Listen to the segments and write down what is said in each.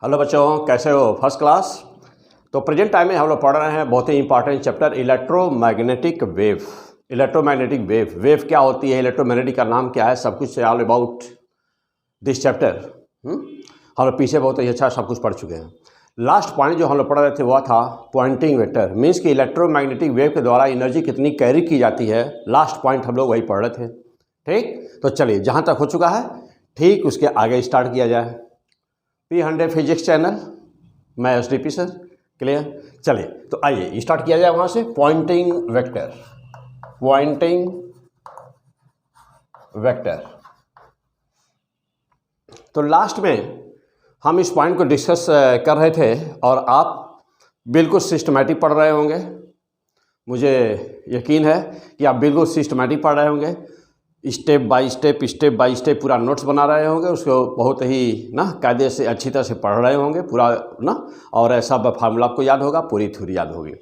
Hello बच्चों, कैसे हो? First class. तो प्रेजेंट टाइम में हम लोग पढ़ रहे हैं बहुत ही important chapter electromagnetic wave. Electromagnetic wave क्या होती है, इलेक्ट्रोमैग्नेटिक का नाम क्या है, सब कुछ ऑल अबाउट दिस चैप्टर। हम लोग पीछे बहुत ही अच्छा सब कुछ पढ़ चुके हैं। लास्ट पॉइंट जो हम लोग पढ़ रहे थे वह था पॉइंटिंग वेक्टर, मीन्स कि इलेक्ट्रोमैग्नेटिक वेव के द्वारा एनर्जी कितनी कैरी की जाती है। लास्ट पॉइंट हम लोग वही पढ़ रहे थे। ठीक, तो चलिए जहाँ तक हो चुका है ठीक उसके आगे स्टार्ट किया जाए। P100 फिजिक्स चैनल, मैं एसडीपी सर। क्लियर? चलिए तो आइए स्टार्ट किया जाए वहाँ से। Poynting vector, Poynting vector. तो लास्ट में हम इस पॉइंट को डिस्कस कर रहे थे और आप बिल्कुल सिस्टमैटिक पढ़ रहे होंगे। मुझे यकीन है कि आप बिल्कुल सिस्टमैटिक पढ़ रहे होंगे, स्टेप बाय स्टेप पूरा नोट्स बना रहे होंगे, उसको बहुत ही ना कायदे से अच्छी तरह से पढ़ रहे होंगे पूरा ना, और सब फार्मूला आपको याद होगा, पूरी थ्योरी याद होगी।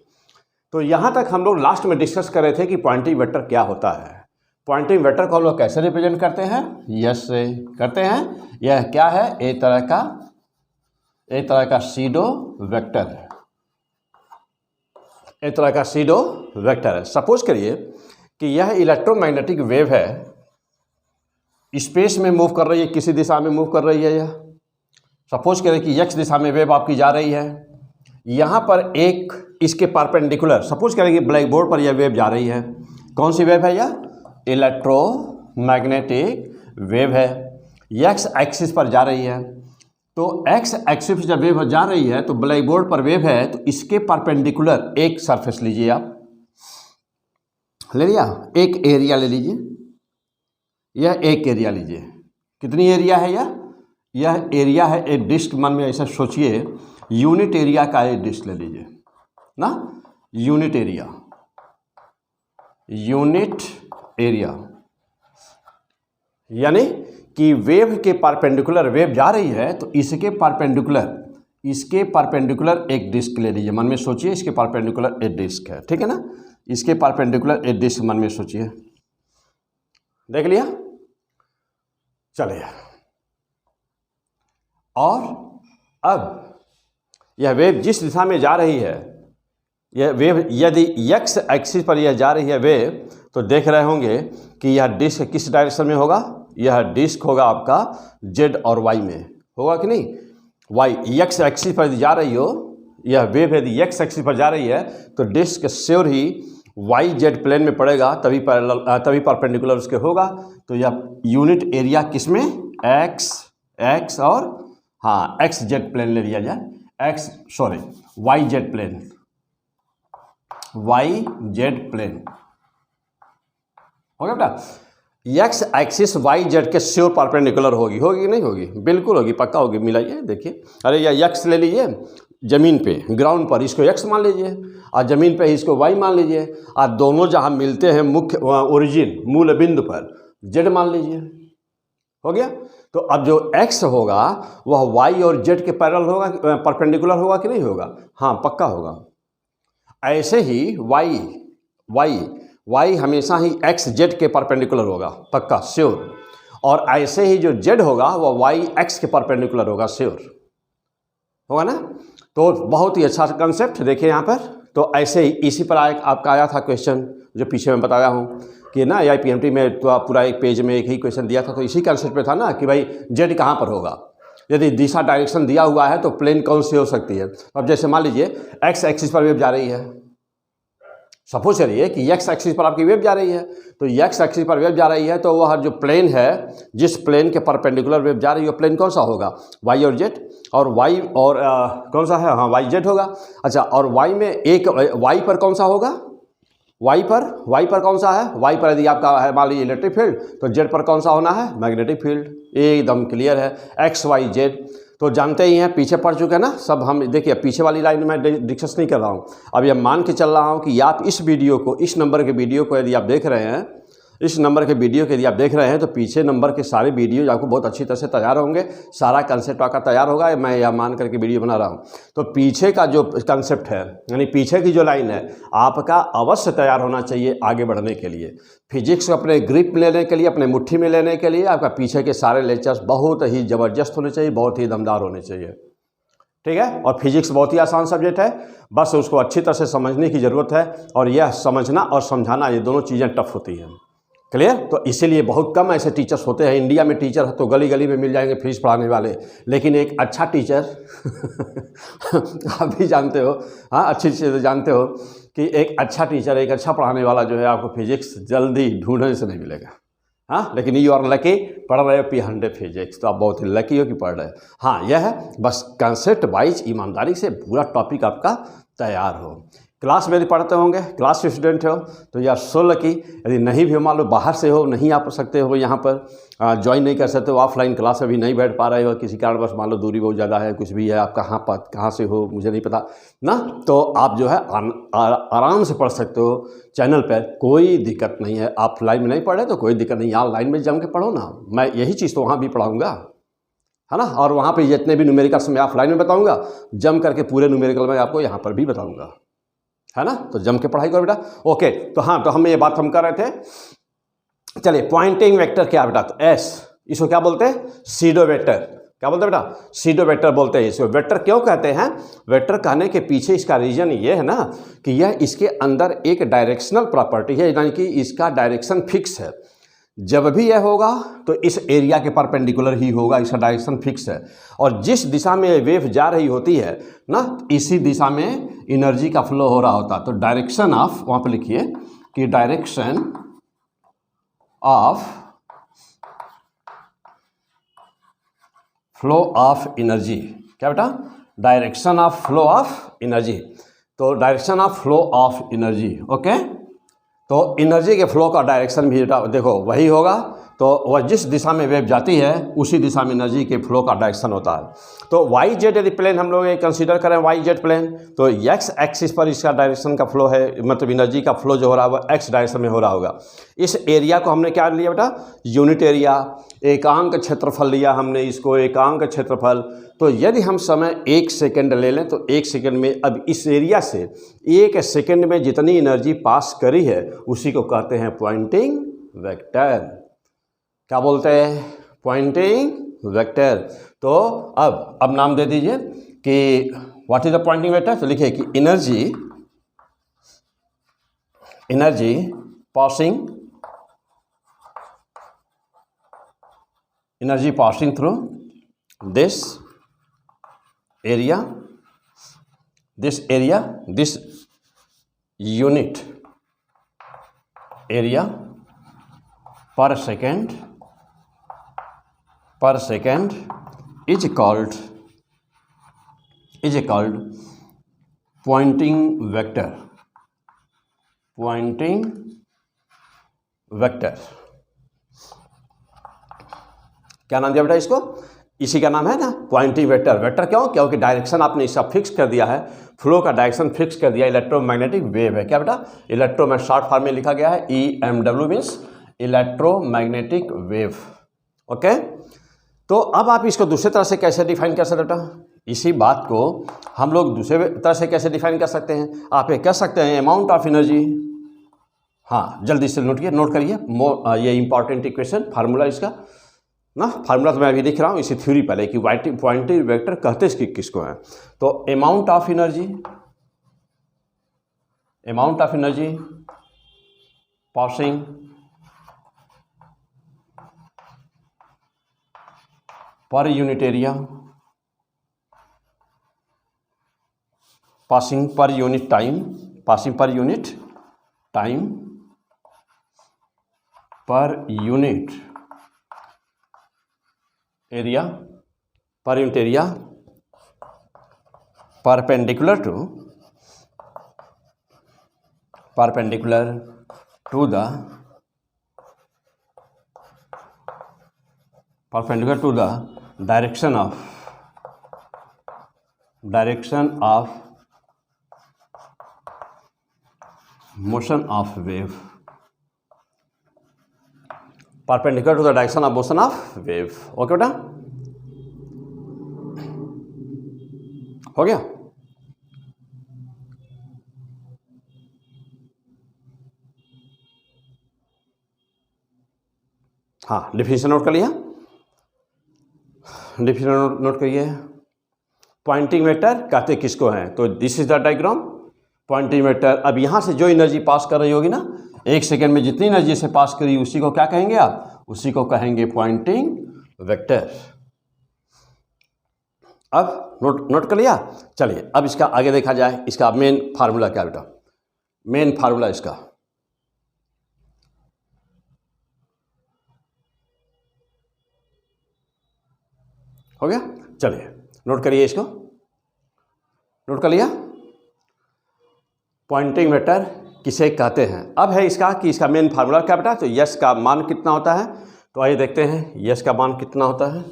तो यहाँ तक हम लोग लास्ट में डिस्कस कर रहे थे कि पॉइंटिंग वेक्टर क्या होता है। पॉइंटिंग वेक्टर को हम लोग कैसे रिप्रेजेंट करते हैं? यस से करते हैं। यह क्या है? एक तरह का सीडो वेक्टर है, एक तरह का सीडो वेक्टर है। सपोज करिए कि यह इलेक्ट्रोमैग्नेटिक वेव है, स्पेस में मूव कर रही है, किसी दिशा में मूव कर रही है। यह सपोज करें कि x दिशा में वेव आपकी जा रही है। यहाँ पर एक इसके परपेंडिकुलर, सपोज करें कि ब्लैक बोर्ड पर यह वेव जा रही है। कौन सी वेव है? यह इलेक्ट्रोमैग्नेटिक वेव है, x एक्सिस पर जा रही है। तो x एक्सिस पर जब वेव जा रही है तो ब्लैक बोर्ड पर वेव है, तो इसके परपेंडिकुलर एक सरफेस लीजिए, आप ले लिया, एक एरिया ले लीजिए। यह एक एरिया लीजिए। कितनी एरिया है यह एरिया है एक डिस्क। मन में ऐसा सोचिए, यूनिट एरिया का एक डिस्क ले लीजिए ना, यूनिट एरिया यानी कि वेव के परपेंडिकुलर वेव जा रही है तो इसके परपेंडिकुलर एक डिस्क ले लीजिए। मन में सोचिए, इसके परपेंडिकुलर एक डिस्क है, ठीक है ना, इसके परपेंडिकुलर एक डिस्क मन में सोचिए। देख लिया? चलिए, और अब यह वेव जिस दिशा में जा रही है, यह वेव यदि x एक्सिस पर यह जा रही है वेव, तो देख रहे होंगे कि यह डिस्क किस डायरेक्शन में होगा? यह डिस्क होगा आपका z और y में, होगा कि नहीं? x एक्सिस पर जा रही हो यह वेव, यदि x एक्सिस पर जा रही है तो डिस्क श्योर ही YZ प्लेन में पड़ेगा, तभी परपेंडिकुलर उसके होगा। तो यह यूनिट एरिया किस में? x और हाँ XZ प्लेन ले लिया जाए, YZ प्लेन हो गया बेटा। x एक्सिस YZ के श्योर परपेंडिकुलर होगी कि नहीं होगी? बिल्कुल होगी, पक्का होगी। मिलाइए, देखिए। अरे यह x ले लीजिए, जमीन पे ग्राउंड पर इसको x मान लीजिए, और ज़मीन पे इसको y मान लीजिए, और दोनों जहाँ मिलते हैं मुख्य ओरिजिन मूल बिंदु पर z मान लीजिए। हो गया? तो अब जो x होगा वह y और z के पैरेलल होगा, परपेंडिकुलर होगा कि नहीं होगा? हाँ, पक्का होगा। ऐसे ही y हमेशा ही x z के परपेंडिकुलर होगा, पक्का, श्योर। और ऐसे ही जो z होगा वह y x के परपेंडिकुलर होगा, श्योर होगा ना। तो बहुत ही अच्छा कंसेप्ट। देखिए यहाँ पर, तो ऐसे ही इसी पर आपका आया था क्वेश्चन, जो पीछे मैं बताया हूँ कि ना AIPMT में तो पूरा एक पेज में एक ही क्वेश्चन दिया था, तो इसी कंसेप्ट पे था ना कि भाई जेड कहाँ पर होगा, यदि दिशा डायरेक्शन दिया हुआ है तो प्लेन कौन सी हो सकती है। अब जैसे मान लीजिए x एक्सिस पर वेव जा रही है, सपोज करिए कि x एक्सिस पर आपकी वेव जा रही है, तो x एक्सिस पर वेव जा रही है तो वह जो प्लेन है, जिस प्लेन के परपेंडिकुलर वेव जा रही है, प्लेन कौन सा होगा? y और z, और y और कौन सा है? हाँ, YZ होगा। अच्छा, और y में एक y पर कौन सा होगा? y पर कौन सा है? y पर यदि आपका है मान लीजिए इलेक्ट्रिक फील्ड, तो z पर कौन सा होना है? Magnetic field. एकदम क्लियर है, x y z तो जानते ही हैं, पीछे पढ़ चुके हैं ना सब हम। देखिए पीछे वाली लाइन में डिस्कस नहीं कर रहा हूँ, अब यह मान के चल रहा हूँ कि आप इस वीडियो को, इस नंबर के वीडियो को यदि आप देख रहे हैं, इस नंबर के वीडियो के यदि आप देख रहे हैं, तो पीछे नंबर के सारे वीडियो आपको बहुत अच्छी तरह से तैयार होंगे, सारा कंसेप्ट आपका तैयार होगा। मैं यह मान करके वीडियो बना रहा हूँ, तो पीछे का जो कंसेप्ट है, यानी पीछे की जो लाइन है, आपका अवश्य तैयार होना चाहिए आगे बढ़ने के लिए। फिजिक्स अपने ग्रिप लेने के लिए, अपने मुट्ठी में लेने के लिए आपका पीछे के सारे लेक्चर्स बहुत ही ज़बरदस्त होने चाहिए, बहुत ही दमदार होने चाहिए। ठीक है। और फिजिक्स बहुत ही आसान सब्जेक्ट है, बस उसको अच्छी तरह से समझने की ज़रूरत है, और यह समझना और समझाना ये दोनों चीज़ें टफ होती हैं। क्लियर। तो इसीलिए बहुत कम ऐसे टीचर्स होते हैं। इंडिया में टीचर तो गली गली में मिल जाएंगे फीस पढ़ाने वाले, लेकिन एक अच्छा टीचर आप भी जानते हो, हाँ अच्छी चीज़ जानते हो कि एक अच्छा टीचर, एक अच्छा पढ़ाने वाला जो है आपको फिजिक्स जल्दी ढूंढने से नहीं मिलेगा। हाँ, लेकिन यू आर लकी, पढ़ रहे हो P100 फिजिक्स, तो आप बहुत ही लकी हो कि पढ़ रहे हो। हाँ, यह है बस कंसेप्ट वाइज ईमानदारी से पूरा टॉपिक आपका तैयार हो। क्लास में यदि पढ़ते होंगे, क्लास के स्टूडेंट हो तो यह 16 की, यदि नहीं भी हो, मान लो बाहर से हो, नहीं आ सकते हो यहाँ पर, ज्वाइन नहीं कर सकते हो, ऑफलाइन क्लास में भी नहीं बैठ पा रहे हो, किसी कारण बस मान लो दूरी बहुत ज़्यादा है, कुछ भी है, आप कहाँ से हो मुझे नहीं पता ना, तो आप जो है आराम से पढ़ सकते हो चैनल पर, कोई दिक्कत नहीं है। ऑफलाइन में नहीं पढ़े तो कोई दिक्कत नहीं, यहाँ ऑनलाइन में जम के पढ़ो ना, मैं यही चीज़ तो वहाँ भी पढ़ाऊँगा, है ना। और वहाँ पे जितने भी न्यूमेरिकल्स मैं ऑफलाइन में बताऊँगा, जम करके पूरे न्यूमेरिकल मैं आपको यहाँ पर भी बताऊँगा, है ना। तो जम के पढ़ाई करो बेटा। ओके, तो हाँ, तो हम ये बात हम कर रहे थे। चलिए, पॉइंटिंग वेक्टर क्या बेटा, तो एस, इसको क्या बोलते हैं, सीडो वेक्टर। क्या बोलते हैं बेटा, सीडो वेक्टर बोलते हैं इसको। वेक्टर क्यों कहते हैं, वेक्टर कहने के पीछे इसका रीजन ये है ना कि यह इसके अंदर एक डायरेक्शनल प्रॉपर्टी है, यानी कि इसका डायरेक्शन फिक्स है। जब भी यह होगा तो इस एरिया के परपेंडिकुलर ही होगा, इसका डायरेक्शन फिक्स है। और जिस दिशा में वेव जा रही होती है ना, इसी दिशा में एनर्जी का फ्लो हो रहा होता है। तो डायरेक्शन ऑफ, वहाँ पे लिखिए कि direction of flow of energy, क्या बेटा, direction of flow of energy. तो direction of flow of energy, okay. तो एनर्जी के फ्लो का डायरेक्शन भी देखो वही होगा, तो वह जिस दिशा में वेव जाती है उसी दिशा में एनर्जी के फ्लो का डायरेक्शन होता है। तो वाई जेड यदि प्लेन हम लोग कंसीडर करें, वाई जेड प्लेन, तो एक्स एक्सिस पर इसका डायरेक्शन का फ्लो है, मतलब एनर्जी का फ्लो जो हो रहा है वह एक्स डायरेक्शन में हो रहा होगा। इस एरिया को हमने क्या लिया बेटा, यूनिट एरिया, एकांक क्षेत्रफल लिया हमने इसको, एकांक क्षेत्रफल। तो यदि हम समय 1 सेकेंड ले लें तो 1 सेकेंड में, अब इस एरिया से 1 सेकेंड में जितनी एनर्जी पास करी है उसी को कहते हैं पॉइंटिंग वेक्टर। क्या बोलते हैं, पॉइंटिंग वेक्टर। तो अब नाम दे दीजिए कि what is the Poynting vector. तो लिखिए कि energy passing through this area, this unit area per second is called pointing vector। क्या नाम दिया बेटा इसको, इसी का नाम है ना पॉइंटिंग वेक्टर। वेक्टर क्यों, क्योंकि डायरेक्शन आपने इसका फिक्स कर दिया है, फ्लो का डायरेक्शन फिक्स कर दिया। इलेक्ट्रोमैग्नेटिक वेव है, क्या बेटा, इलेक्ट्रो में शॉर्ट फॉर्म में लिखा गया है EMW, means electromagnetic wave, okay. तो अब आप इसको दूसरे तरह से कैसे डिफाइन कर सकते बेटा, इसी बात को हम लोग दूसरे तरह से कैसे डिफाइन कर सकते हैं। आप ये कह सकते हैं अमाउंट ऑफ एनर्जी, हाँ जल्दी से नोट करिए, ये इंपॉर्टेंट इक्वेशन, फार्मूला इसका ना, फार्मूला तो मैं अभी लिख रहा हूँ, इसी थ्योरी पहले कि पॉइंटिंग वेक्टर कहते किसको हैं। तो अमाउंट ऑफ एनर्जी पासिंग पर यूनिट एरिया, पासिंग पर unit time per unit area perpendicular to the direction of motion of wave, perpendicular to the direction of motion of wave, okay बेटा, हो गया। हाँ, डिफिनेशन नोट कर लिया, definition note करिए। Poynting vector कहते किसको हैं? तो this is the diagram. Poynting vector अब यहाँ से जो एनर्जी पास कर रही होगी ना, 1 सेकेंड में जितनी एनर्जी से पास करी उसी को क्या कहेंगे आप? उसी को कहेंगे पॉइंटिंग वेक्टर। अब नोट कर लिया। चलिए अब इसका आगे देखा जाए, इसका मेन फार्मूला क्या बेटा? मेन फार्मूला इसका हो गया। चलिए नोट करिए, इसको नोट कर लिया। पॉइंटिंग वेक्टर किसे कहते हैं? अब है इसका कि इसका मेन फार्मूला क्या बेटा? तो यस का मान कितना होता है? तो आइए देखते हैं यस का मान कितना होता है।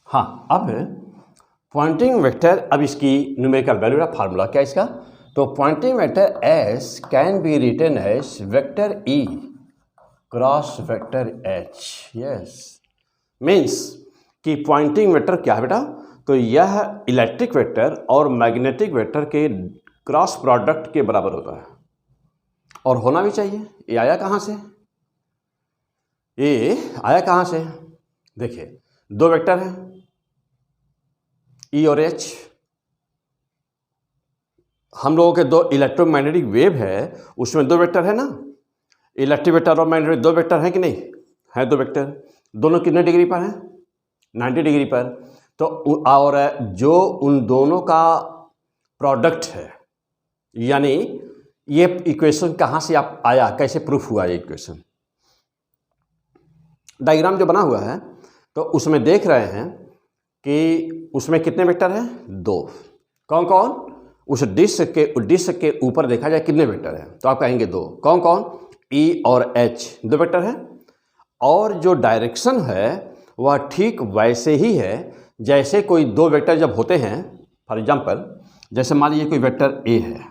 हाँ, अब पॉइंटिंग वेक्टर, अब इसकी न्यूमेरिकल वैल्यू का फार्मूला क्या है इसका? तो Poynting vector S can be written as vector E cross vector H. Yes, means कि पॉइंटिंग वेक्टर क्या है बेटा? तो यह इलेक्ट्रिक वेक्टर और मैग्नेटिक वेक्टर के क्रॉस प्रोडक्ट के बराबर होता है, और होना भी चाहिए। ये आया कहाँ से? ये आया कहाँ से? देखिए, दो वेक्टर हैं ई और एच। हम लोगों के दो इलेक्ट्रोमैग्नेटिक वेव है, उसमें दो वेक्टर है ना। इलेक्ट्रिक वेक्टर और मैग्नेटिक दो वेक्टर हैं कि नहीं? है दो वेक्टर। दोनों कितने डिग्री पर हैं? 90 डिग्री पर। तो और जो उन दोनों का प्रोडक्ट है, यानी ये इक्वेशन कहाँ से आप आया, कैसे प्रूफ हुआ ये इक्वेशन? डायग्राम जो बना हुआ है तो उसमें देख रहे हैं कि उसमें कितने वेक्टर हैं? दो। कौन कौन? उस डिस्क के ऊपर देखा जाए कितने वेक्टर हैं, तो आप कहेंगे दो। कौन कौन? ई और एच, दो वेक्टर हैं। और जो डायरेक्शन है वह ठीक वैसे ही है जैसे कोई दो वेक्टर जब होते हैं। फॉर एग्जांपल, जैसे मान लीजिए कोई वेक्टर ए है,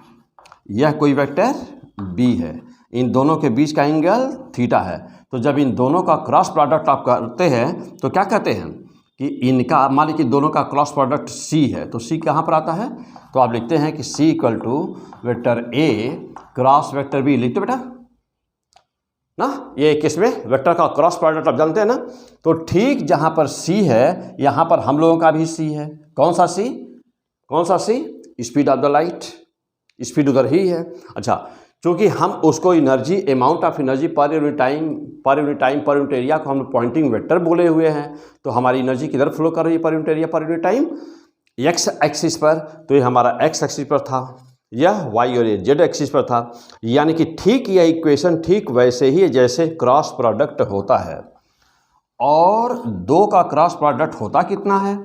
यह कोई वेक्टर बी है, इन दोनों के बीच का एंगल थीटा है। तो जब इन दोनों का क्रॉस प्रोडक्ट आप करते हैं तो क्या कहते हैं कि इनका, मान लीजिए दोनों का क्रॉस प्रोडक्ट सी है, तो सी कहाँ पर आता है? तो आप लिखते हैं कि C equal to vector A cross vector B. लिखते बेटा ना, ये किसमें वेक्टर का क्रॉस प्रोडक्ट आप जानते हैं ना। तो ठीक जहाँ पर सी है, यहाँ पर हम लोगों का भी सी है। कौन सा सी? कौन सा C? Speed of the light, speed उधर ही है। अच्छा, क्योंकि हम उसको energy, amount of energy per unit time, per unit area को हम पॉइंटिंग वेक्टर बोले हुए हैं, तो हमारी एनर्जी किधर फ्लो कर रही है? पर यूनिट एरिया, पर यूनिट टाइम, एक्स एक्सिस पर। तो ये हमारा एक्स एक्सिस पर था, यह वाई और ये जेड एक्सिस पर था। यानी कि ठीक यह इक्वेशन ठीक वैसे ही जैसे क्रॉस प्रोडक्ट होता है। और दो का क्रॉस प्रोडक्ट होता कितना है?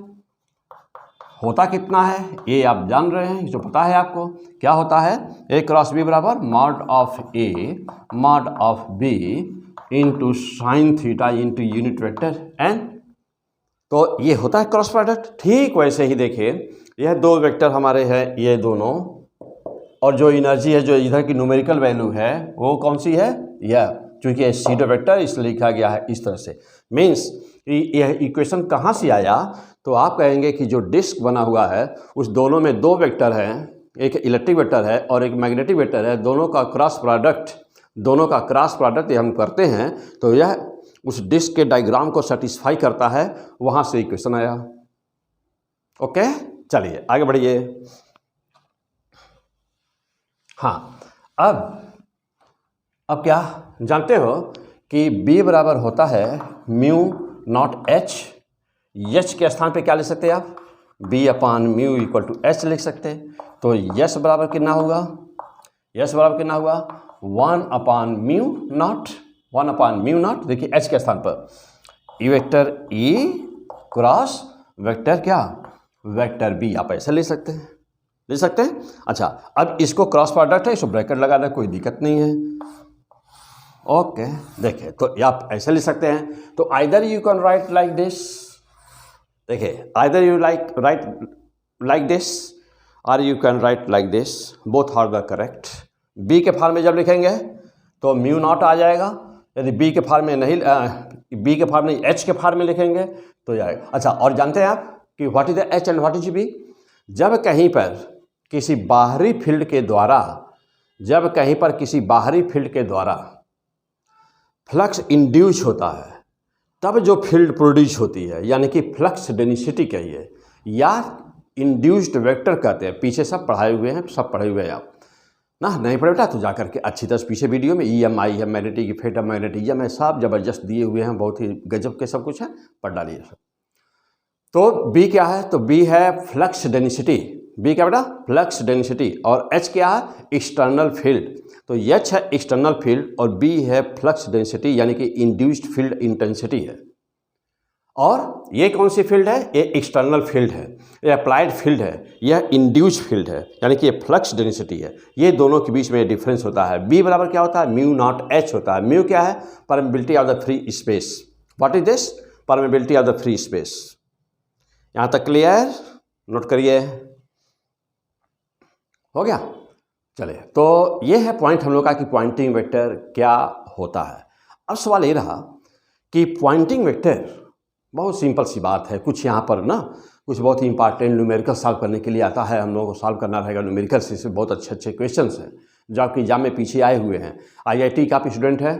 होता कितना है ये आप जान रहे हैं, जो पता है आपको। क्या होता है? ए क्रॉस बी बराबर mod of A mod of B into sine theta into unit vector N. तो ये होता है क्रॉस प्रोडक्ट। ठीक वैसे ही देखिए, यह दो वेक्टर हमारे हैं, ये दोनों, और जो एनर्जी है, जो इधर की न्यूमेरिकल वैल्यू है, वो कौन सी है? यह, क्योंकि ये सीडो वेक्टर इसलिए लिखा गया है इस तरह से। मीन्स यह इक्वेशन कहाँ से आया? तो आप कहेंगे कि जो डिस्क बना हुआ है उस दोनों में दो वेक्टर हैं, एक इलेक्ट्रिक वेक्टर है और एक मैग्नेटिक वेक्टर है। दोनों का क्रॉस प्रोडक्ट ये हम करते हैं, तो यह उस डिस्क के डायग्राम को सेटिस्फाई करता है। वहाँ से इक्वेशन आया। ओके, चलिए आगे बढ़िए। हाँ, अब क्या जानते हो कि B बराबर होता है म्यू नॉट एच। एच के स्थान पे क्या लिख सकते हैं आप? B upon mu equal to H लिख सकते हैं। तो यस बराबर कितना होगा? यस बराबर कितना होगा? 1 अपान म्यू नॉट। देखिए एच के स्थान पर E vector E cross vector क्या? Vector B. आप ऐसे ले सकते हैं, ले सकते हैं। अच्छा, अब इसको क्रॉस प्रोडक्ट है, इसको ब्रैकेट लगा दें, कोई दिक्कत नहीं है। ओके, देखिए तो आप ऐसे लिख सकते हैं। तो either you can write like this, देखिए either you write like this और you can write like this, both are the correct. B के फॉर्म में जब लिखेंगे तो म्यू नॉट आ जाएगा। यदि बी के फॉर्म में नहीं बी के फॉर्म में एच के फॉर्म में लिखेंगे तो जाएगा। अच्छा, और जानते हैं आप कि what is the H and what is B? जब कहीं पर किसी बाहरी फील्ड के द्वारा फ्लक्स इंड्यूस होता है तब जो फील्ड प्रोड्यूस होती है, यानी कि फ्लक्स डेंसिटी कहिए या इंड्यूस्ड वेक्टर कहते हैं। पीछे सब पढ़ाए हुए हैं, सब पढ़े हुए हैं आप ना। नहीं पढ़े बेटा तो जा करके अच्छी तरह पीछे वीडियो में EMI है, मैग्नेटिक इफेक्ट है, मैग्नेटिज्म है, सब जबरदस्त दिए हुए हैं, बहुत ही गजब के सब कुछ है, पढ़ डालिए सब। तो बी क्या है? तो बी है फ्लक्स डेंसिटी। बी क्या बेटा? Flux density. और एच क्या है? External field. तो एच है एक्सटर्नल फील्ड और बी है फ्लक्स डेंसिटी, यानी कि इंड्यूस्ड फील्ड इंटेंसिटी है। और ये कौन सी फील्ड है? ये एक्सटर्नल फील्ड है, ये अप्लाइड फील्ड है, यह इंड्यूस्ड फील्ड है, यानी कि ये फ्लक्स डेंसिटी है। ये दोनों के बीच में डिफरेंस होता है। बी बराबर क्या होता है? म्यू नॉट एच होता है। म्यू क्या है? Permeability of the free space. What is this? Permeability of the free space. यहाँ तक क्लियर? नोट करिए, हो गया? चलिए, तो ये है पॉइंट हम लोग का कि पॉइंटिंग वेक्टर क्या होता है। अब सवाल ये रहा कि पॉइंटिंग वेक्टर बहुत सिंपल सी बात है। कुछ यहाँ पर ना कुछ बहुत ही इंपॉर्टेंट न्यूमेरिकल सॉल्व करने के लिए आता है, हम लोगों को सॉल्व करना रहेगा न्यूमेरिकल से। इसमें बहुत अच्छे अच्छे क्वेश्चंस हैं जो आपके एग्जाम में पीछे आए हुए हैं। IIT का आप स्टूडेंट है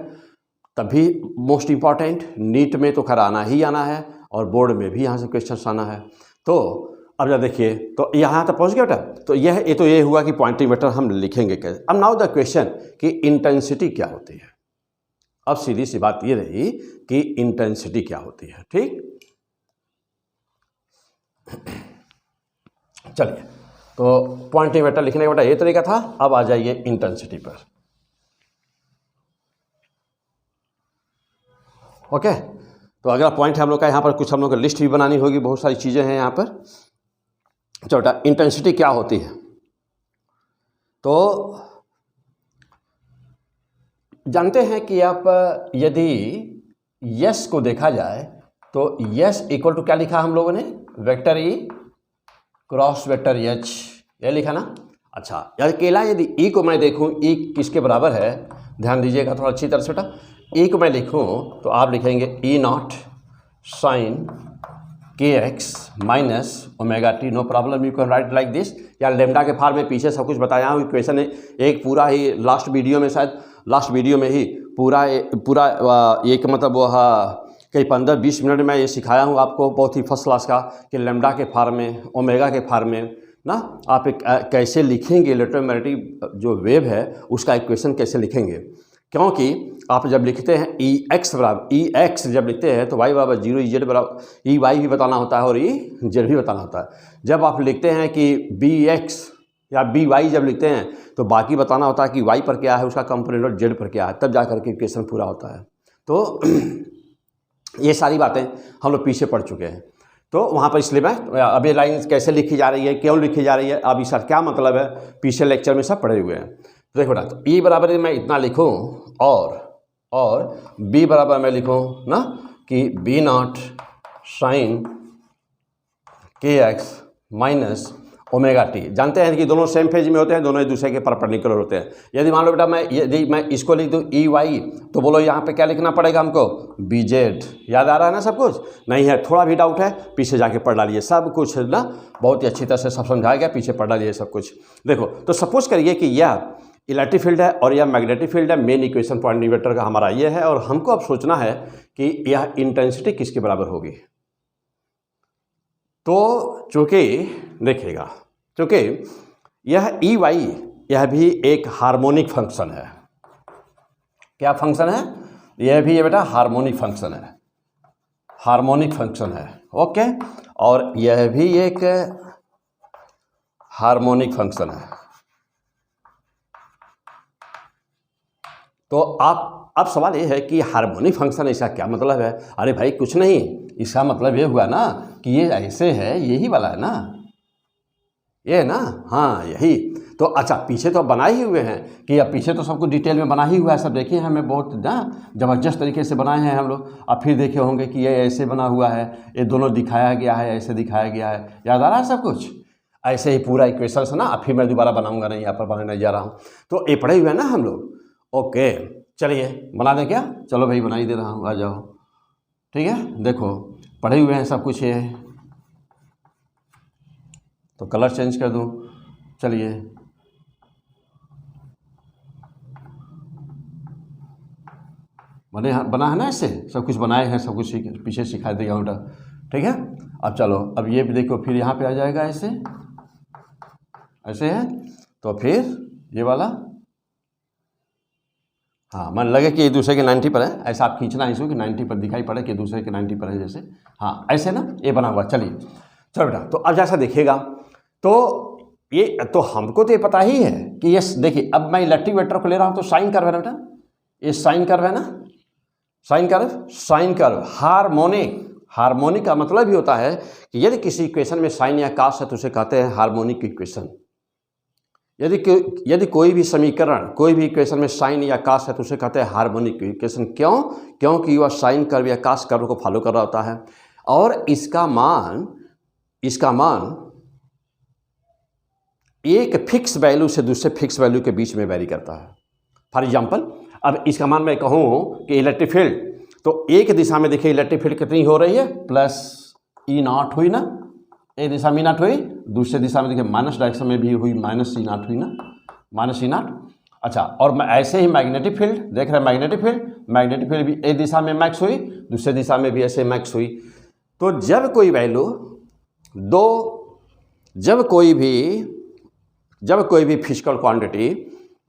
तभी मोस्ट इम्पॉर्टेंट, नीट में तो खैर आना ही आना है और बोर्ड में भी यहाँ से क्वेश्चन आना है। तो अब जब देखिए, तो यहाँ तक पहुँच गया बेटा। तो ये हुआ कि पॉइंटिंग वेक्टर हम लिखेंगे कैसे। अब नाउ द क्वेश्चन कि इंटेंसिटी क्या होती है। अब सीधी सी बात ये रही कि इंटेंसिटी क्या होती है। ठीक, चलिए, तो पॉइंटिंग वेक्टर लिखने का बेटा ये तरीका था। अब आ जाइए इंटेंसिटी पर। ओके, तो अगला पॉइंट है हम लोग का, यहाँ पर कुछ हम लोग को लिस्ट भी बनानी होगी, बहुत सारी चीज़ें हैं यहाँ पर। चलो बेटा, इंटेंसिटी क्या होती है? तो जानते हैं कि आप यदि यस को देखा जाए तो यस इक्वल टू क्या लिखा हम लोगों ने? Vector E cross vector H, ये लिखा ना। अच्छा, अकेला यदि ई को मैं देखूं, ई किसके बराबर है? ध्यान दीजिएगा थोड़ा अच्छी तरह से बेटा। ई को मैं लिखूं तो आप लिखेंगे E naught sine kx minus omega T. No problem, you can write like this. या लेमडा के फॉर्म में पीछे सब कुछ बताया हूँ। इक्वेशन एक पूरा ही लास्ट वीडियो में ही पूरा एक मतलब वह कई 15-20 मिनट में ये सिखाया हूँ आपको, बहुत ही फर्स्ट क्लास का, कि लेमडा के फॉर्म में, ओमेगा के फॉर्म में ना आप कैसे लिखेंगे इलेक्ट्रोमैग्नेटिक जो वेव है उसका इक्वेशन कैसे लिखेंगे। क्योंकि आप जब लिखते हैं EX जब लिखते हैं तो y बराबर 0, EZ बराबर EY भी बताना होता है और EZ भी बताना होता है। जब आप लिखते हैं कि BX या BY जब लिखते हैं तो बाकी बताना होता है कि y पर क्या है उसका कंपोनेंट और z पर क्या है, तब जा करके इक्वेशन पूरा होता है। तो ये सारी बातें हम लोग पीछे पढ़ चुके हैं। तो वहाँ पर इसलिए मैं अब ये लाइन कैसे लिखी जा रही है, क्यों लिखी जा रही है, अब इसका क्या मतलब है, पीछे लेक्चर में सब पढ़े हुए हैं। तो देखो बेटा, तो E बराबर मैं इतना लिखूँ और B बराबर मैं लिखूँ ना कि B naught sine kx minus omega T. जानते हैं कि दोनों सेम फेज में होते हैं, दोनों एक दूसरे के परपेंडिकुलर होते हैं। यदि मान लो बेटा यदि मैं इसको लिख दूँ EY, तो बोलो यहाँ पे क्या लिखना पड़ेगा हमको? BZ। याद आ रहा है ना सब कुछ? नहीं है, थोड़ा भी डाउट है पीछे जाके पढ़ डालिए, सब कुछ ना बहुत ही अच्छी तरह से सब समझाया गया, पीछे पढ़ डालिए सब कुछ। देखो, तो सपोज करिए कि यह इलेक्ट्रिक फील्ड है और यह मैग्नेटिक फील्ड है। मेन इक्वेशन पॉइंटिंग वेक्टर का हमारा ये है और हमको अब सोचना है कि यह इंटेंसिटी किसके बराबर होगी। तो चूँकि देखिएगा, क्योंकि यह EY यह भी एक हार्मोनिक फंक्शन है। क्या फंक्शन है? यह भी है बेटा हार्मोनिक फंक्शन है, हार्मोनिक फंक्शन है। ओके, और यह भी एक हार्मोनिक फंक्शन है। तो अब सवाल ये है कि हार्मोनिक फंक्शन इसका क्या मतलब है? अरे भाई कुछ नहीं, इसका मतलब ये हुआ ना कि ये ऐसे है, यही वाला है ना, ये है ना, हाँ यही। तो अच्छा, पीछे तो बनाए ही हुए हैं कि अब पीछे तो सब कुछ डिटेल में बना ही हुआ है, सब देखे हैं हमें, बहुत ना ज़बरदस्त तरीके से बनाए हैं हम लोग। अब फिर देखे होंगे कि ये ऐसे बना हुआ है, ये दोनों दिखाया गया है, ऐसे दिखाया गया है। याद आ रहा है सब कुछ? ऐसे ही पूरा इक्वेशन है ना। अब फिर मैं दोबारा बनाऊंगा नहीं, यहाँ पर बनाने जा रहा हूँ। तो ये पढ़े हुए हैं ना हम लोग। ओके, चलिए बना दें क्या? चलो भाई बना ही दे रहा हूँ, आ जाओ। ठीक है, देखो पढ़े हुए हैं सब कुछ ये, तो कलर चेंज कर दूँ। चलिए बना है ना, इससे सब कुछ बनाए हैं, सब कुछ पीछे सिखा देगा उल्टा। ठीक है, अब चलो, अब ये भी देखो, फिर यहाँ पे आ जाएगा ऐसे, ऐसे है तो फिर ये वाला, हाँ मन लगे कि एक दूसरे के 90 पर है, ऐसा आप खींचना है इसको कि 90 पर दिखाई पड़े कि दूसरे के 90 पर है जैसे, हाँ ऐसे ना ये बना हुआ। चलिए चलो बेटा, तो अब जैसा देखिएगा तो ये तो हमको तो ये पता ही है कि यस, देखिए अब मैं इलेक्ट्रिक वेक्टर को ले रहा हूँ तो साइन कर्व है ना बेटा, ये साइन कर्व है ना, sine curve, sine curve harmonic. Harmonic का मतलब ही होता है कि यदि किसी इक्वेशन में साइन या कास है तो उसे कहते हैं हार्मोनिक इक्वेशन। यदि कोई भी समीकरण, कोई भी इक्वेशन में साइन या कास है तो उसे कहते हैं हार्मोनिक इक्वेशन। क्यों? क्योंकि वह साइन कर्व या कास कर्व को फॉलो कर रहा होता है और इसका मान एक फिक्स वैल्यू से दूसरे फिक्स वैल्यू के बीच में वेरी करता है। फॉर एग्जांपल, अब इसका मान मैं कहूँ कि इलेक्ट्रिक फील्ड, तो एक दिशा में देखिए इलेक्ट्रिक फील्ड कितनी हो रही है, प्लस E0 हुई ना, एक दिशा में E0 हुई, दूसरे दिशा में देखिए माइनस डायरेक्शन में भी हुई, माइनस E0 हुई ना, माइनस E0। अच्छा, और मैं ऐसे ही मैग्नेटिक फील्ड देख रहे हैं, मैग्नेटिक फील्ड भी एक दिशा में मैक्स हुई, दूसरे दिशा में भी ऐसे मैक्स हुई। तो जब कोई वैल्यू जब कोई भी फिजिकल क्वांटिटी,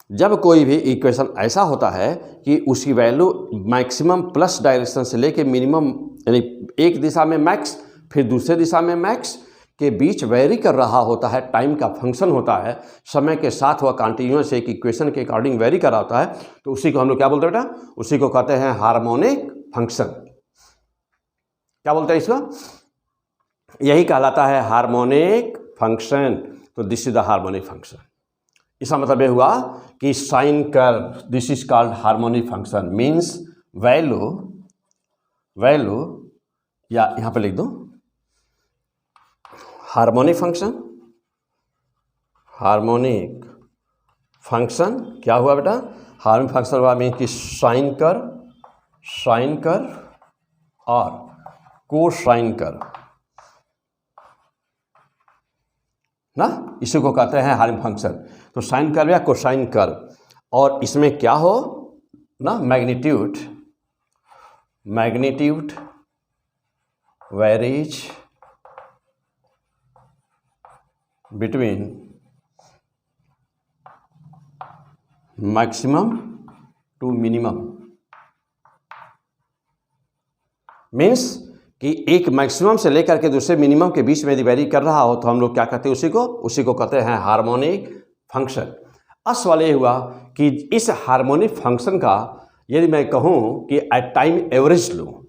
जब कोई भी इक्वेशन ऐसा होता है कि उसकी वैल्यू मैक्सिमम प्लस डायरेक्शन से लेके मिनिमम, यानी एक दिशा में मैक्स फिर दूसरे दिशा में मैक्स के बीच वेरी कर रहा होता है, टाइम का फंक्शन होता है, समय के साथ वह कंटिन्यूअस एक इक्वेशन के अकॉर्डिंग वेरी कर रहा होता है, तो उसी को हम लोग क्या बोलते हैं बेटा? उसी को कहते हैं हार्मोनिक फंक्शन। क्या बोलते हैं इसको? यही कहलाता है हार्मोनिक फंक्शन। तो this is the harmonic function. इसका मतलब ये हुआ कि sine curve, this is called harmonic function, means value या यहाँ पे लिख दो हार्मोनिक फंक्शन क्या हुआ बेटा? हार्मोनिक फंक्शन हुआ मीन कि साइन कर्व और कोसाइन कर्व ना, इसी को कहते हैं हार्मोनिक फंक्शन। तो साइन कर्व या कोसाइन कर्व, और इसमें क्या हो ना, magnitude varies between maximum to minimum, means कि एक मैक्सिमम से लेकर के दूसरे मिनिमम के बीच में यदि वेरी कर रहा हो तो हम लोग क्या कहते हैं? उसी को कहते हैं हार्मोनिक फंक्शन। अब सवाल ये हुआ कि इस हार्मोनिक फंक्शन का यदि मैं कहूँ कि एट टाइम एवरेज लूँ,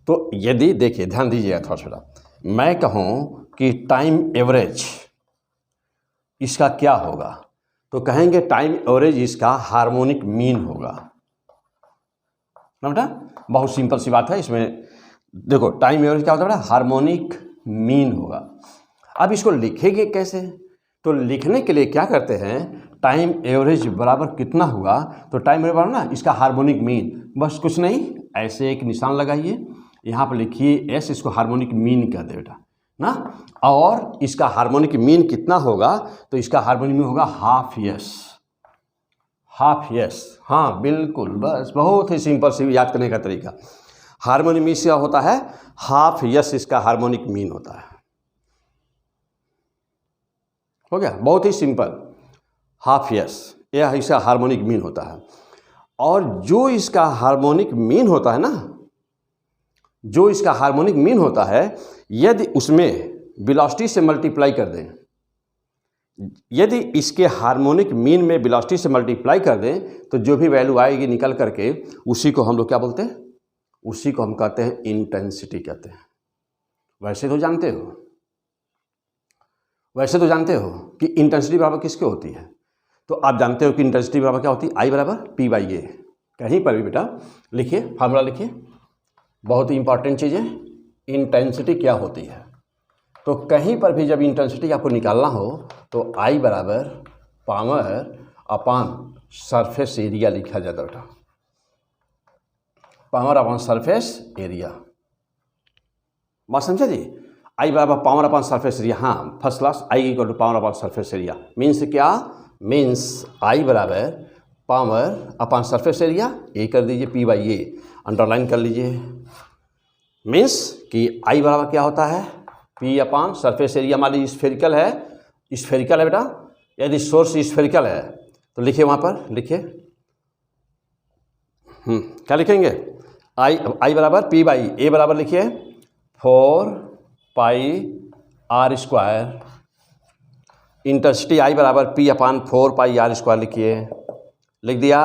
तो यदि देखिए ध्यान दीजिएगा थोड़ा थोड़ा, मैं कहूँ कि टाइम एवरेज इसका क्या होगा, तो कहेंगे टाइम एवरेज इसका हार्मोनिक मीन होगा ना बेटा। बहुत सिंपल सी बात है, इसमें देखो टाइम एवरेज क्या होता है बेटा? हार्मोनिक मीन होगा। अब इसको लिखेंगे कैसे? तो लिखने के लिए क्या करते हैं, टाइम एवरेज बराबर कितना हुआ, तो टाइम एवरेज बराबर ना इसका हार्मोनिक मीन, बस कुछ नहीं, ऐसे एक निशान लगाइए, यहाँ पर लिखिए एस, इसको हार्मोनिक मीन कहते बेटा ना। और इसका हार्मोनिक मीन कितना होगा, तो इसका हार्मोनिक मीन होगा हाफ यस। हाँ बिल्कुल, बस बहुत ही सिंपल सी याद करने का तरीका। हार्मोनिक मीन क्या होता है? हाफ यस इसका हार्मोनिक मीन होता है। हो गया, बहुत ही सिंपल, हाफ यस यह इसका हार्मोनिक मीन होता है। और जो इसका हार्मोनिक मीन होता है ना, जो इसका हार्मोनिक मीन होता है, यदि उसमें वेलोसिटी से मल्टीप्लाई कर दें, यदि इसके हार्मोनिक मीन में वेलोसिटी से मल्टीप्लाई कर दें, तो जो भी वैल्यू आएगी निकल करके, उसी को हम लोग क्या बोलते हैं? उसी को हम कहते हैं इंटेंसिटी कहते हैं। वैसे तो जानते हो कि इंटेंसिटी बराबर किसके होती है? तो आप जानते हो कि इंटेंसिटी बराबर क्या होती है? आई बराबर पी बाई ए। कहीं पर भी बेटा लिखिए, फार्मूला लिखिए, बहुत ही इंपॉर्टेंट चीज़ है, इंटेंसिटी क्या होती है। तो कहीं पर भी जब इंटेंसिटी आपको निकालना हो तो आई बराबर पावर अपॉन सरफेस एरिया लिखा जाता बेटा। Power upon surface area. बात समझे जी? आई बराबर पावर अपॉन सरफेस एरिया। हाँ, first class. I equal to power upon surface area means क्या? मीन्स आई बराबर power upon surface area, A कर दीजिए पी बाई ए, अंडरलाइन कर लीजिए। मीन्स कि आई बराबर क्या होता है? P upon surface area. मान लीजिए स्फेरिकल है, स्फेरिकल है बेटा, यदि सोर्स स्फेरिकल है तो लिखिए वहाँ पर, लिखिए क्या लिखेंगे? आई बराबर पी बाई ए बराबर लिखिए 4 pi R square. Intensity I बराबर P upon 4 pi R square लिखिए। लिख दिया।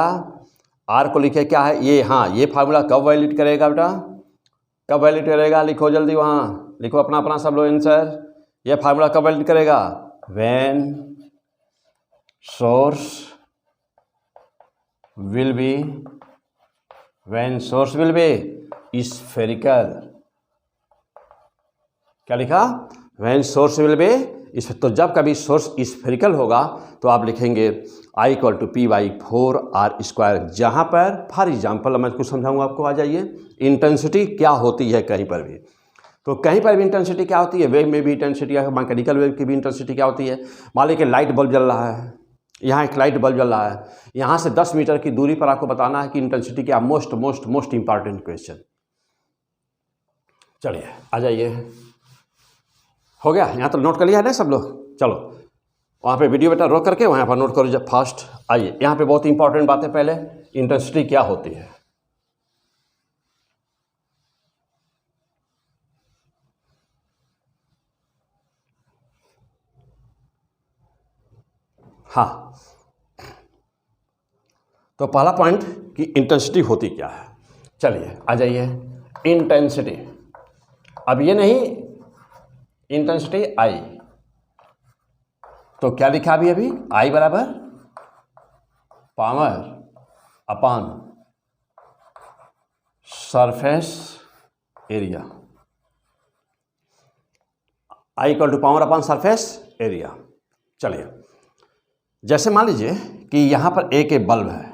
आर को लिखिए क्या है ये? हाँ, ये फार्मूला कब वैलिड करेगा बेटा? कब वैलिड करेगा? लिखो जल्दी, वहाँ लिखो अपना अपना सब लोग आंसर। ये फार्मूला कब वैलिड करेगा? When source will be spherical. क्या लिखा? When source will be. तो जब कभी सोर्स स्फेरिकल होगा तो आप लिखेंगे I equal to P by 4 R square. जहाँ पर फॉर एग्जाम्पल मैं कुछ समझाऊंगा आपको, आ जाइए। इंटेंसिटी क्या होती है कहीं पर भी, तो कहीं पर भी इंटेंसिटी क्या होती है? वेव में भी इंटेंसिटी है, मैकेनिकल वेव की भी इंटेंसिटी क्या होती है? मान लीजिए कि लाइट बल्ब जल रहा है, यहाँ एक लाइट बल्ब जल रहा है, यहाँ से 10 मीटर की दूरी पर आपको बताना है कि इंटेंसिटी क्या? Most important question. चलिए आ जाइए, हो गया? यहाँ तो नोट कर लिया है ना सब लोग? चलो वहाँ पे वीडियो बेटा रोक करके वहाँ पर नोट करो जब फास्ट। आइए यहाँ पे बहुत इंपॉर्टेंट बात है। पहले इंटेंसिटी क्या होती है? हाँ, तो पहला पॉइंट कि इंटेंसिटी होती क्या है। चलिए आ जाइए। इंटेंसिटी, अब ये नहीं इंटेंसिटी आई, तो क्या लिखा अभी? आई बराबर power upon surface area. I equal to power upon surface area. चलिए, जैसे मान लीजिए कि यहाँ पर एक बल्ब है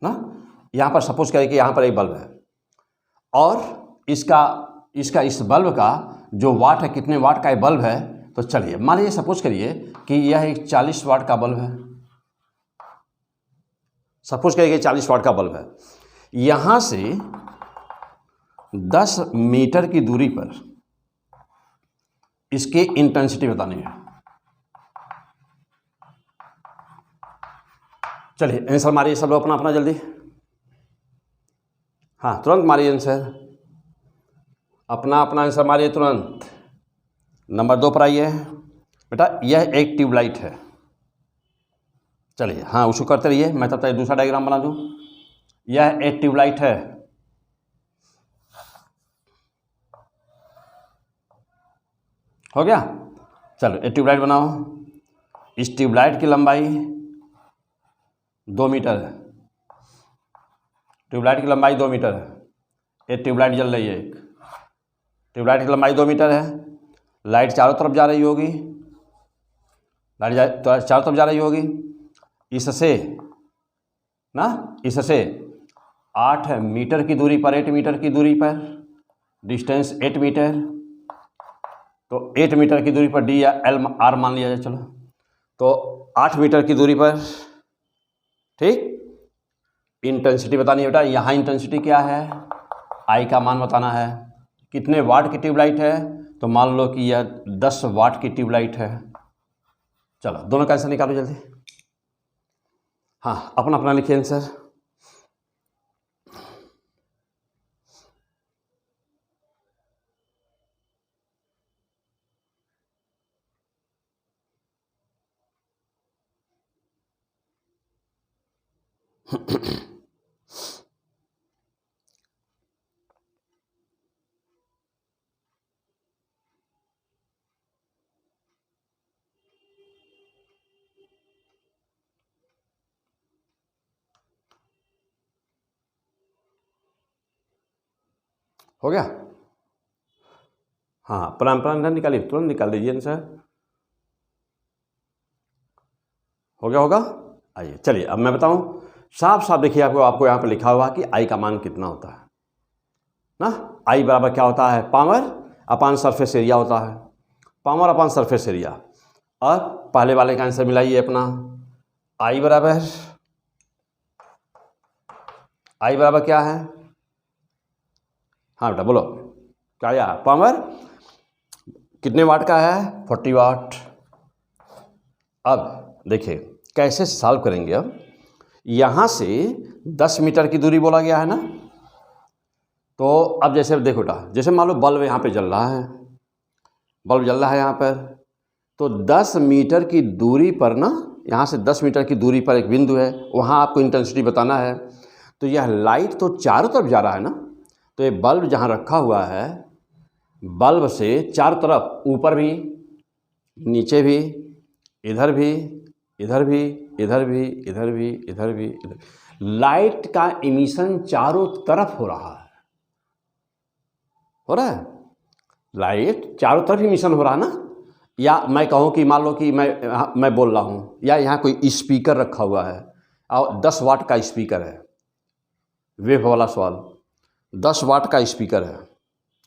ना, यहाँ पर सपोज करें कि यहाँ पर एक बल्ब है और इसका इस बल्ब का जो वाट है, कितने वाट का ये बल्ब है? तो चलिए मान लीजिए सपोज करिए कि यह एक 40 वाट का बल्ब है। सपोज करिए 40 वाट का बल्ब है। यहाँ से 10 मीटर की दूरी पर इसकी इंटेंसिटी बतानी है। चलिए आंसर मारिए सब लोग अपना अपना जल्दी। हाँ तुरंत मारिए आंसर, अपना अपना आंसर मारिए तुरंत। नंबर 2 पर आइए बेटा। यह एक ट्यूबलाइट है। चलिए हाँ उसको करते रहिए, मैं तब तक दूसरा डायग्राम बना दूं। यह एक ट्यूबलाइट है। हो गया? चलो एक ट्यूबलाइट बनाओ। इस ट्यूबलाइट की लंबाई 2 मीटर है। ट्यूबलाइट की लंबाई 2 मीटर है। एक ट्यूबलाइट जल रही है। एक ट्यूबलाइट की लंबाई 2 मीटर है। लाइट चारों तरफ जा रही होगी, चारों तरफ जा रही होगी। इससे 8 मीटर की दूरी पर, 8 मीटर की दूरी पर, डिस्टेंस 8 मीटर, तो 8 मीटर की दूरी पर डी या एल आर मान लिया जाए। चलो तो 8 मीटर की दूरी पर, ठीक, इंटेंसिटी बतानी है बेटा। यहाँ इंटेंसिटी क्या है? आई का मान बताना है। कितने वाट की ट्यूबलाइट है? तो मान लो कि यह 10 वाट की ट्यूबलाइट है। चलो दोनों का आंसर निकालो जल्दी। हाँ अपना अपना लिखिए आंसर। हो गया? हाँ अपना निकालिए, तुरंत निकाल दीजिए आंसर। हो गया होगा? आइए चलिए अब मैं बताऊं। साफ साफ देखिए, आपको यहाँ पर लिखा हुआ कि आई का मान कितना होता है ना। आई बराबर क्या होता है, पावर अपान सरफेस एरिया होता है, पावर अपान सरफेस एरिया। और पहले वाले का आंसर मिलाइए अपना, आई बराबर क्या है, हाँ बेटा बोलो क्या आया, पावर कितने वाट का है, 40 वाट। अब देखिए कैसे सॉल्व करेंगे। अब यहाँ से 10 मीटर की दूरी बोला गया है ना, तो अब जैसे देखो बेटा, जैसे मान लो बल्ब यहाँ पे जल रहा है, बल्ब जल रहा है यहाँ पर, तो 10 मीटर की दूरी पर ना, यहाँ से 10 मीटर की दूरी पर एक बिंदु है, वहाँ आपको इंटेंसिटी बताना है। तो यह लाइट तो चारों तरफ जा रहा है ना, तो ये बल्ब जहाँ रखा हुआ है, बल्ब से चारों तरफ, ऊपर भी, नीचे भी, इधर भी, इधर भी, इधर भी, इधर भी, इधर भी, इधर, लाइट का इमिशन चारों तरफ हो रहा है, लाइट चारों तरफ इमिशन हो रहा है ना। या मैं कहूँ कि मान लो कि मैं बोल रहा हूँ, या यहाँ कोई स्पीकर रखा हुआ है और 10 वाट का स्पीकर है, वेव वाला सवाल, 10 वाट का स्पीकर है,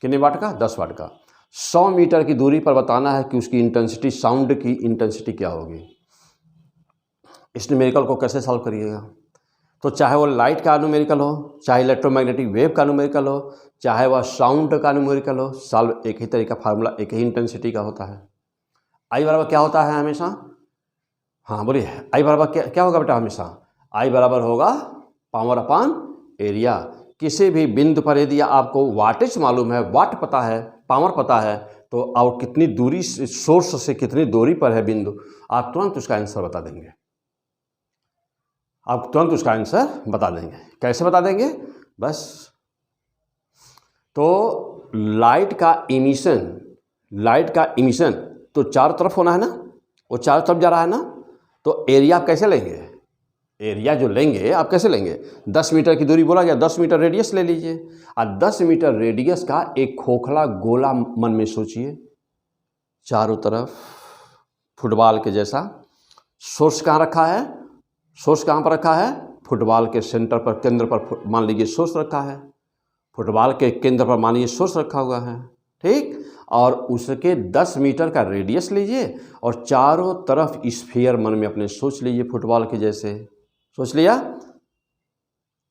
कितने वाट का, 10 वाट का। 100 मीटर की दूरी पर बताना है कि उसकी इंटेंसिटी, साउंड की इंटेंसिटी क्या होगी। इस न्यूमेरिकल को कैसे सॉल्व करिएगा, तो चाहे वो लाइट का न्यूमेरिकल हो, चाहे इलेक्ट्रोमैग्नेटिक वेव का न्यूमेरिकल हो, चाहे वह साउंड का न्यूमेरिकल हो, सॉल्व एक ही तरीका, फार्मूला एक ही इंटेंसिटी का होता है। आई बराबर क्या होता है हमेशा, हाँ बोलिए, आई बराबर क्या होगा बेटा हमेशा, आई बराबर होगा पावर अपान एरिया। किसी भी बिंदु पर यदि आपको वाटेज मालूम है, वाट पता है, पावर पता है, तो और कितनी दूरी, सोर्स से कितनी दूरी पर है बिंदु, आप तुरंत उसका आंसर बता देंगे, आप तुरंत उसका आंसर बता देंगे। कैसे बता देंगे, बस तो लाइट का इमिशन तो चारों तरफ होना है ना, वो चारों तरफ जा रहा है ना, तो एरिया आप कैसे लेंगे, एरिया जो लेंगे आप कैसे लेंगे, 10 मीटर की दूरी बोला गया, 10 मीटर रेडियस ले लीजिए, और 10 मीटर रेडियस का एक खोखला गोला मन में सोचिए, चारों तरफ फुटबॉल के जैसा। सोर्स कहाँ रखा है, सोर्स कहाँ पर रखा है, फुटबॉल के सेंटर पर, केंद्र पर मान लीजिए सोर्स रखा है, फुटबॉल के केंद्र पर मानिए सोर्स रखा हुआ है, ठीक। और उसके 10 मीटर का रेडियस लीजिए और चारों तरफ स्फीयर मन में अपने सोच लीजिए, फुटबॉल के जैसे सोच लिया,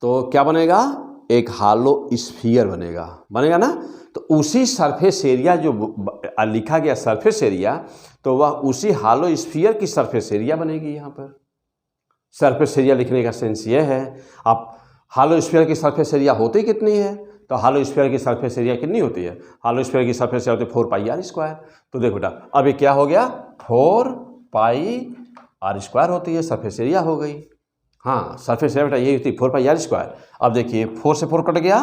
तो क्या बनेगा, एक हालो स्फीयर बनेगा ना। तो उसी सरफेस एरिया जो लिखा गया सरफेस एरिया, तो वह उसी हालो स्फीयर की सरफेस एरिया बनेगी। यहाँ पर सरफेस एरिया लिखने का सेंस ये है, आप हालो स्फीयर की सरफेस एरिया होती कितनी है, तो हालो स्फीयर की सरफेस एरिया कितनी होती है, हालो स्फीयर की सरफेस एरिया होती है 4 पाई आर स्क्वायर। तो देखो बेटा अब ये क्या हो गया, 4 पाई आर स्क्वायर होती है, सरफेस एरिया हो गई। हाँ सरफेस एरिया बेटा यही होती है 4 पाई आर स्क्वायर। अब देखिए 4 से 4 कट गया,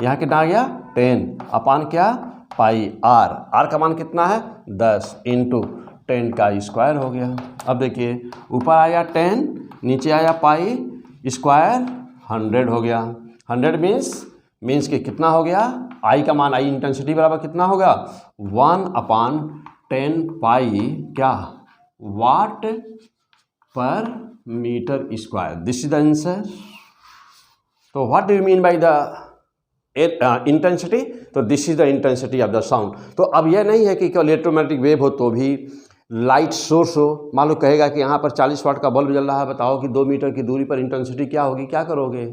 यहाँ कितना आ गया 10 अपान क्या, पाई आर, आर का मान कितना है 10 इंटू 10 का स्क्वायर हो गया। अब देखिए ऊपर आया 10, नीचे आया पाई स्क्वायर, 100 हो गया। 100 मीन्स कि कितना हो गया, आई का मान, आई इंटेंसिटी बराबर कितना होगा 1 अपान 10 पाई क्या, watt per metre square. This is the answer. तो what do you mean by the intensity, तो this is the intensity of the sound. तो अब यह नहीं है कि इलेक्ट्रोमैग्नेटिक वेव हो तो भी लाइट सोर्स हो, मान लो कहेगा कि यहाँ पर 40 वाट का बल्ब जल रहा है, बताओ कि 2 मीटर की दूरी पर इंटेंसिटी क्या होगी, क्या करोगे।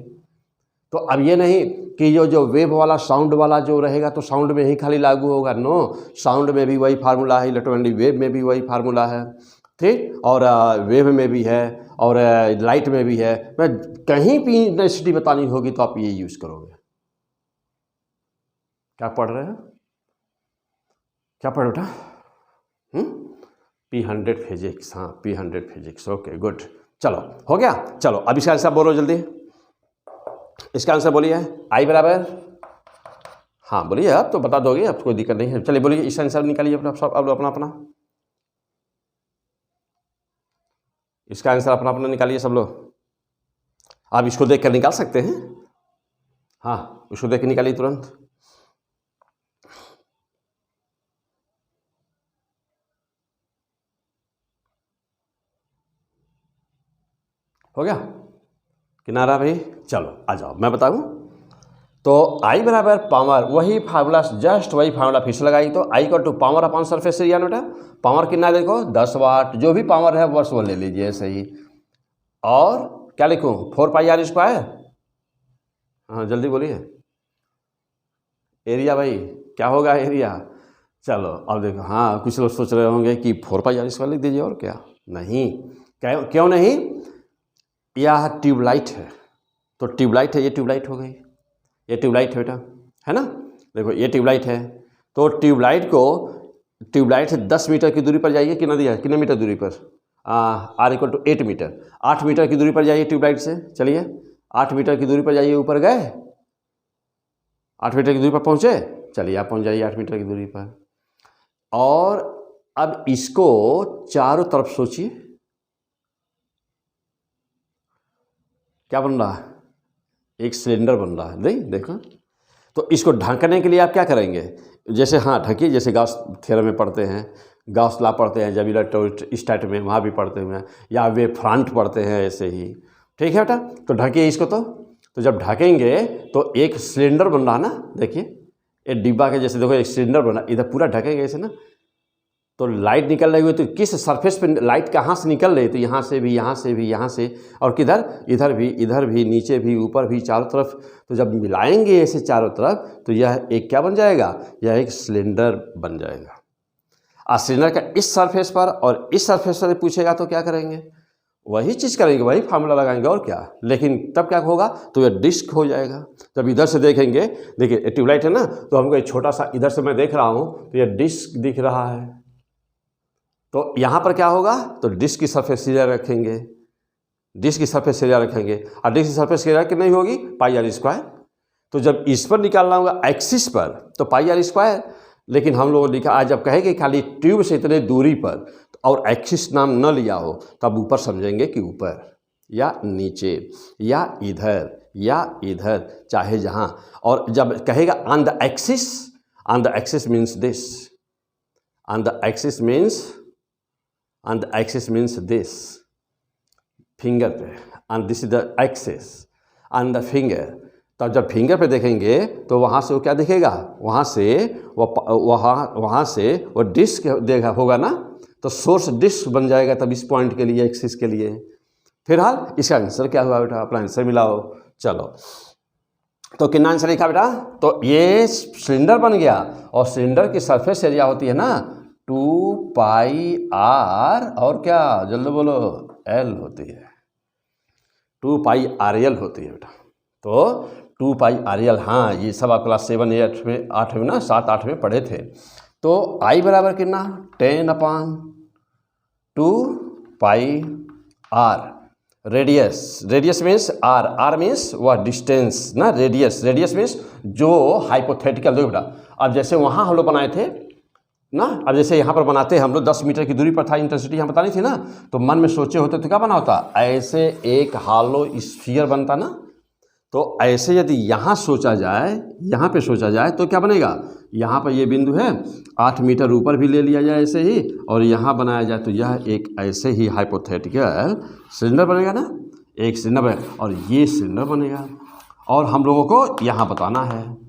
तो अब ये नहीं कि जो वेव वाला, साउंड वाला जो रहेगा तो साउंड में ही खाली लागू होगा, नो, साउंड में भी वही फार्मूला है, इलेक्ट्रोमैग्नेटिक वेव में भी वही फार्मूला है, ठीक, और वेव में भी है और लाइट में भी है। मैं कहीं भी इंटेंसिटी बतानी होगी तो आप ये यूज़ करोगे। क्या पढ़ रहे हैं, क्या पढ़ बेटा, P100 फिजिक्स, हाँ P100 फिजिक्स, ओके गुड। चलो हो गया, चलो अब इसका आंसर बोलो जल्दी, इसका आंसर बोलिए, आई बराबर, हाँ बोलिए, अब तो बता दोगे, अब कोई दिक्कत नहीं है, चलिए बोलिए इसका आंसर निकालिए अपना, सब अब अपना अपना, इसका आंसर अपना अपना निकालिए सब लोग। आप इसको देख कर निकाल सकते हैं, हाँ इसको देख कर निकालिए तुरंत। हो गया, किनारा भाई, चलो आ जाओ मैं बताऊँ। तो I बराबर पावर, वही फार्मूला, जस्ट वही फार्मूला फिर से लगाई। तो I equal to power upon surface area बेटा। पावर कितना देखो 10 वाट, जो भी पावर है बस वो ले लीजिए सही। और क्या लिखूँ 4 पाई आर स्क्वायर। हाँ जल्दी बोलिए। एरिया भाई क्या होगा एरिया। चलो अब देखो, हाँ कुछ लोग सोच रहे होंगे कि 4 पाई आर स्क्वायर लिख दीजिए और क्या। नहीं, क्यों नहीं, यह ट्यूबलाइट है तो ट्यूबलाइट है, ये ट्यूबलाइट हो गई, ये ट्यूबलाइट है बेटा, है ना। देखो ये ट्यूबलाइट है, तो ट्यूबलाइट से 10 मीटर की दूरी पर जाइए, कितना दिया है, कितने मीटर दूरी पर, R equal to 8 metre, 8 metre की दूरी पर जाइए ट्यूबलाइट से। चलिए 8 मीटर की दूरी पर जाइए, ऊपर गए, 8 मीटर की दूरी पर पहुँचे, चलिए आप पहुँच जाइए 8 मीटर की दूरी पर। और अब इसको चारों तरफ सोचिए, क्या बन रहा है, एक सिलेंडर बन रहा है, नहीं देखो। तो इसको ढकने के लिए आप क्या करेंगे, जैसे हाँ ढकिए, जैसे गॉस थ्योरम में पढ़ते हैं, गॉस लॉ पढ़ते हैं जब इलेक्ट्रोस्टैट में, वहाँ भी पढ़ते हुए हैं, या वे फ्रंट पढ़ते हैं ऐसे ही, ठीक है बेटा। तो ढकिए इसको, तो जब ढकेंगे तो एक सिलेंडर बन रहा ना, देखिए एक डिब्बा के जैसे, देखो एक सिलेंडर बना, इधर पूरा ढकेंगे ऐसे ना, तो लाइट निकल रही हुई, तो किस सरफेस पे लाइट कहाँ से निकल रही है, तो यहाँ से भी, यहाँ से भी, यहाँ से, और किधर, इधर भी, नीचे भी, ऊपर भी, चारों तरफ। तो जब मिलाएंगे ऐसे चारों तरफ, तो यह एक क्या बन जाएगा, यह एक सिलेंडर बन जाएगा। और सिलेंडर का इस सरफेस पर और इस सरफेस पर पूछेगा तो क्या करेंगे, वही चीज़ करेंगे, वही फार्मूला लगाएंगे और क्या। लेकिन तब क्या होगा, तो यह डिस्क हो जाएगा। जब इधर से देखेंगे, देखिए ट्यूबलाइट है ना, तो हमको एक छोटा सा इधर से मैं देख रहा हूँ, तो यह डिस्क दिख रहा है। तो यहाँ पर क्या होगा, तो डिस्क की सरफेस एरिया रखेंगे, डिस्क की सरफेस एरिया रखेंगे, और डिस्क की सरफेस एरिया कितनी होगी, पाई आर स्क्वायर। तो जब इस पर निकालना होगा एक्सिस पर, तो पाई आर स्क्वायर। लेकिन हम लोग लिखा, आज जब कहेंगे खाली ट्यूब से इतने दूरी पर और एक्सिस नाम न लिया हो, तब ऊपर समझेंगे कि ऊपर या नीचे या इधर चाहे जहाँ। और जब कहेगा on the axis means this, on the axis means this, finger पे, and this is the axis on the finger. तब जब फिंगर पे देखेंगे तो वहाँ से वो क्या दिखेगा, वहाँ से वो डिस्क देखा होगा ना, तो सोर्स डिस्क बन जाएगा तब इस पॉइंट के लिए, एक्सिस के लिए। फिलहाल इसका आंसर क्या हुआ बेटा, अपना आंसर मिलाओ। चलो तो कितना आंसर लिखा बेटा, तो ये सिलेंडर बन गया, और सिलेंडर की सरफेस एरिया होती है ना 2 पाई आर, और क्या जल्दी बोलो, एल होती है, 2 पाई आर एल होती है बेटा। तो 2 पाई आर एल, हाँ ये सब आप क्लास 7 8 में, 8 में ना, 7 8 में पढ़े थे। तो आई बराबर कितना, 10/2 pi R. Radius means R means वह डिस्टेंस ना, रेडियस मीन्स जो हाइपोथेटिकल। देखो बेटा, अब जैसे वहाँ हम लोग बनाए थे ना, अब जैसे यहाँ पर बनाते हैं हम लोग, 10 मीटर की दूरी पर था, इंटेंसिटी यहाँ बतानी थी ना, तो मन में सोचे होते तो क्या बना होता, ऐसे एक हालो स्फीयर बनता ना। तो ऐसे यदि यहाँ सोचा जाए, यहाँ पे सोचा जाए, तो क्या बनेगा, यहाँ पर ये बिंदु है, 8 मीटर ऊपर भी ले लिया जाए ऐसे ही, और यहाँ बनाया जाए, तो यह एक ऐसे ही हाइपोथेटिकल सिलेंडर बनेगा ना, एक सिलेंडर बनेगा, और ये सिलेंडर बनेगा, और हम लोगों को यहाँ बताना है।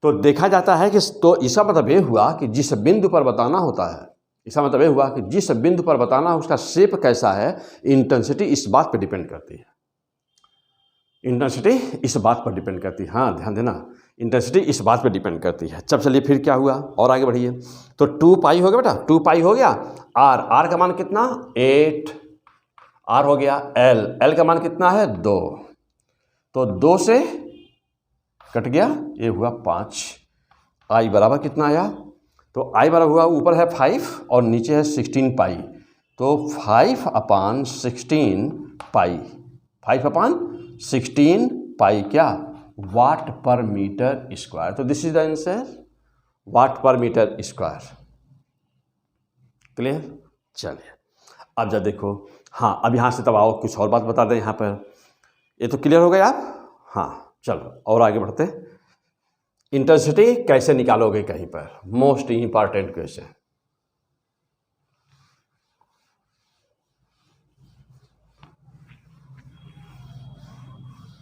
तो देखा जाता है कि, तो इसका मतलब ये हुआ कि जिस बिंदु पर बताना होता है, इसका मतलब ये हुआ कि जिस बिंदु पर बताना है उसका शेप कैसा है, इंटेंसिटी इस बात पर डिपेंड करती है, इंटेंसिटी इस बात पर डिपेंड करती है। हाँ ध्यान देना, इंटेंसिटी इस बात पर डिपेंड करती है। जब चलिए फिर क्या हुआ, और आगे बढ़िए। तो 2 पाई हो गया बेटा, 2 पाई हो गया, आर का मान कितना 8, आर हो गया, एल का मान कितना है 2, तो 2 से कट गया, ये हुआ 5। आई बराबर कितना आया, तो आई बराबर हुआ, ऊपर है 5 और नीचे है 16 पाई, तो 5/16 पाई, 5/16 पाई क्या, वाट पर मीटर स्क्वायर। तो this is the answer, watt per metre square. Clear, चलिए अब जब देखो, हाँ अब यहाँ से तब आओ कुछ और बात बता दें यहाँ पर, ये तो क्लियर हो गया आप। हाँ चलो और आगे बढ़ते, इंटेंसिटी कैसे निकालोगे कहीं पर, मोस्ट इंपॉर्टेंट क्वेश्चन।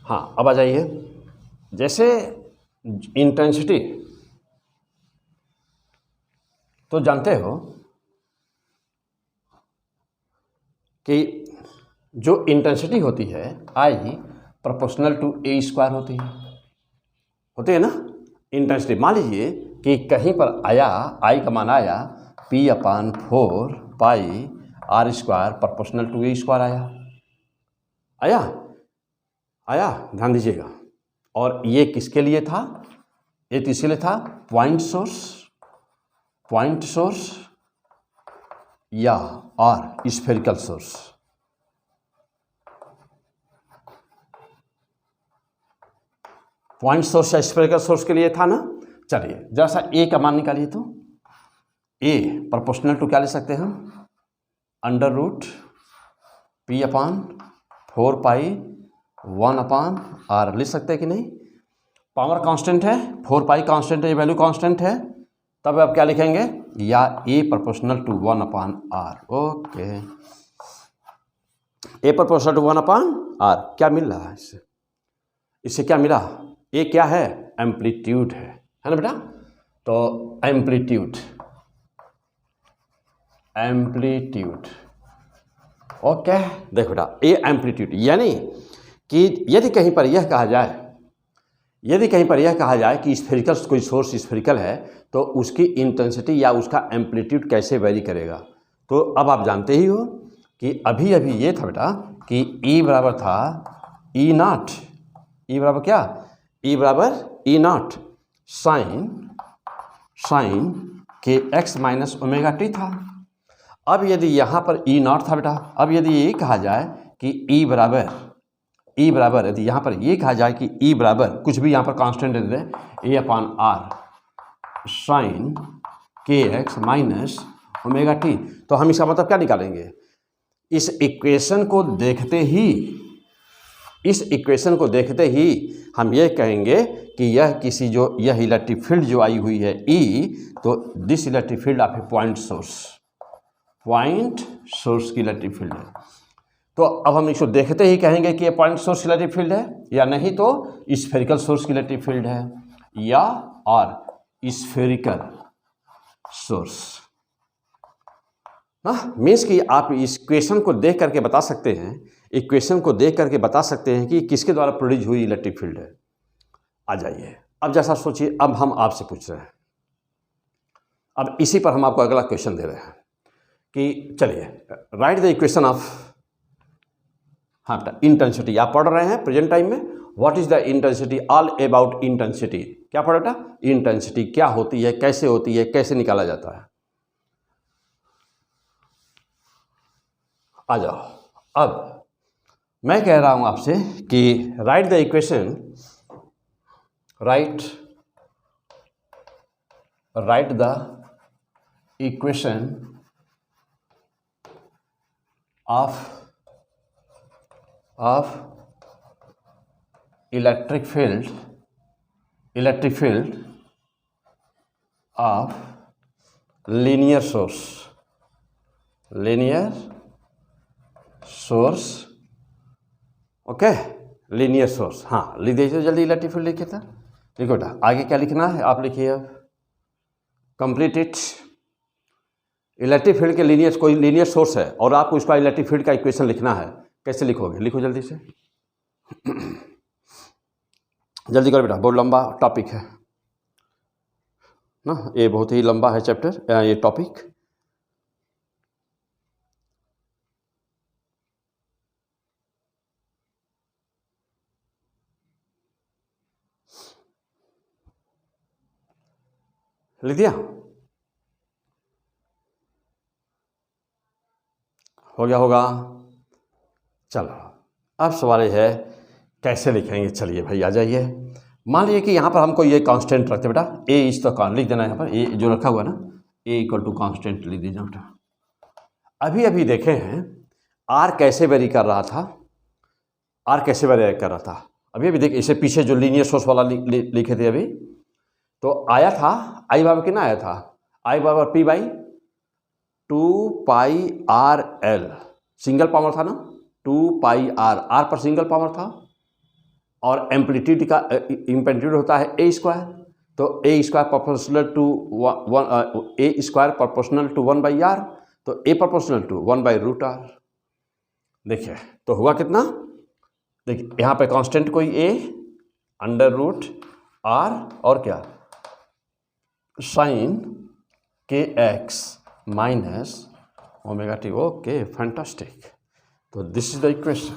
हाँ, अब आ जाइए। जैसे इंटेंसिटी तो जानते हो कि जो इंटेंसिटी होती है I proportional to A square होती है ना। इंटेंसिटी मान लीजिए कि कहीं पर आया, आई का मान आया P/4 pi R square proportional to A square आया, ध्यान दीजिएगा। और ये किसके लिए था? ये तो इसीलिए था पॉइंट सोर्स या और स्फेरिकल सोर्स। पॉइंट सोर्स या स्फेरिकल सोर्स के लिए था ना। चलिए जरा सा ए का मान निकालिए। तो ए प्रोपोर्शनल टू क्या ले सकते हैं हम? √P/4 पाई 1/r लिख सकते हैं कि नहीं? पावर कांस्टेंट है, 4 पाई कांस्टेंट है, ये वैल्यू कांस्टेंट है, तब आप क्या लिखेंगे? या A proportional to 1/r। Okay, A proportional to 1/r। क्या मिल रहा है इससे क्या मिला? ए क्या है? एम्पलीट्यूड है ना बेटा? तो एम्पलीट्यूड ओके। देखो बेटा, ए एम्पलीट्यूड यानी कि यदि कहीं पर यह कहा जाए कि स्फेरिकल कोई सोर्स स्फेरिकल है तो उसकी इंटेंसिटी या उसका एम्पलीट्यूड कैसे वेरी करेगा। तो अब आप जानते ही हो कि अभी ये था बेटा कि E बराबर था E0। E बराबर क्या? E बराबर E0 साइन के x माइनस ओमेगा टी था। अब यदि यहाँ पर E0 था बेटा, अब यदि ये कहा जाए कि E बराबर यदि यहाँ पर ये कहा जाए कि E बराबर कुछ भी यहाँ पर कांस्टेंट दे दें, A/r साइन के एक्स माइनस ओमेगा टी, तो हम इसका मतलब क्या निकालेंगे? इस इक्वेशन को देखते ही हम ये कहेंगे कि यह इलेक्ट्रिक फील्ड जो आई हुई है E, तो this electric field of A point source की इलेक्ट्रिक फील्ड है। तो अब हम इसको देखते ही कहेंगे कि ये पॉइंट सोर्स की इलेक्ट्रिक फील्ड है, या नहीं तो स्फेरिकल सोर्स की इलेक्ट्रिक फील्ड है, या और स्फेरिकल सोर्स। मीन्स कि आप इस इक्वेशन को देख करके बता सकते हैं कि किसके द्वारा प्रोड्यूस हुई इलेक्ट्रिक फील्ड है। आ जाइए, अब जैसा सोचिए, अब हम आपसे पूछ रहे हैं, अब इसी पर हम आपको अगला क्वेश्चन दे रहे हैं कि चलिए right the equation of intensity. आप पढ़ रहे हैं प्रेजेंट टाइम में what is the intensity, all about intensity. क्या पढ़ा बेटा? इंटेंसिटी क्या होती है, कैसे होती है, कैसे निकाला जाता है। आ जाओ, अब मैं कह रहा हूं आपसे कि right the equation, right the equation of electric field of linear source. Okay, linear source. हाँ, लिख दीजिए जल्दी, इलेक्ट्रिक फील्ड लिखे था। देखो बेटा, आगे क्या लिखना है आप लिखिए। अब कंप्लीट इट। इलेक्ट्रिक फील्ड के कोई लीनियर सोर्स है और आपको उसका इलेक्ट्रिक फील्ड का इक्वेशन लिखना है। कैसे लिखोगे? लिखो जल्दी से, जल्दी करो बेटा, बहुत लंबा टॉपिक है ना, ये बहुत ही लंबा है चैप्टर, ये टॉपिक। लिख दिया? हो गया होगा। चलो, अब सवाल है कैसे लिखेंगे। चलिए भाई आ जाइए। मान लीजिए कि यहाँ पर हमको ये कांस्टेंट रखते बेटा, ए इज तो लिख देना, यहाँ पर ए जो रखा हुआ है ना, ए इक्वल टू कांस्टेंट लिख दीजिए बेटा। अभी देखे हैं आर कैसे वेरी कर रहा था, अभी देख, इसे पीछे जो लीनियर सोर्स वाला लिखे थे अभी, तो आया था आई बराबर कितना आया था? आई बराबर P/2πRL, सिंगल पावर था ना, 2πr, आर पर सिंगल पावर था, और एम्पलीट्यूड का एम्पलीट्यूड होता है ए स्क्वायर, तो A square proportional to A square proportional to 1/r, तो ए प्रोपोर्शनल टू 1/√r। देखिए तो हुआ कितना, देखिए यहाँ पे कांस्टेंट कोई ए √r और क्या साइन के x minus omega T. Okay fantastic. तो दिस इज द इक्वेशन।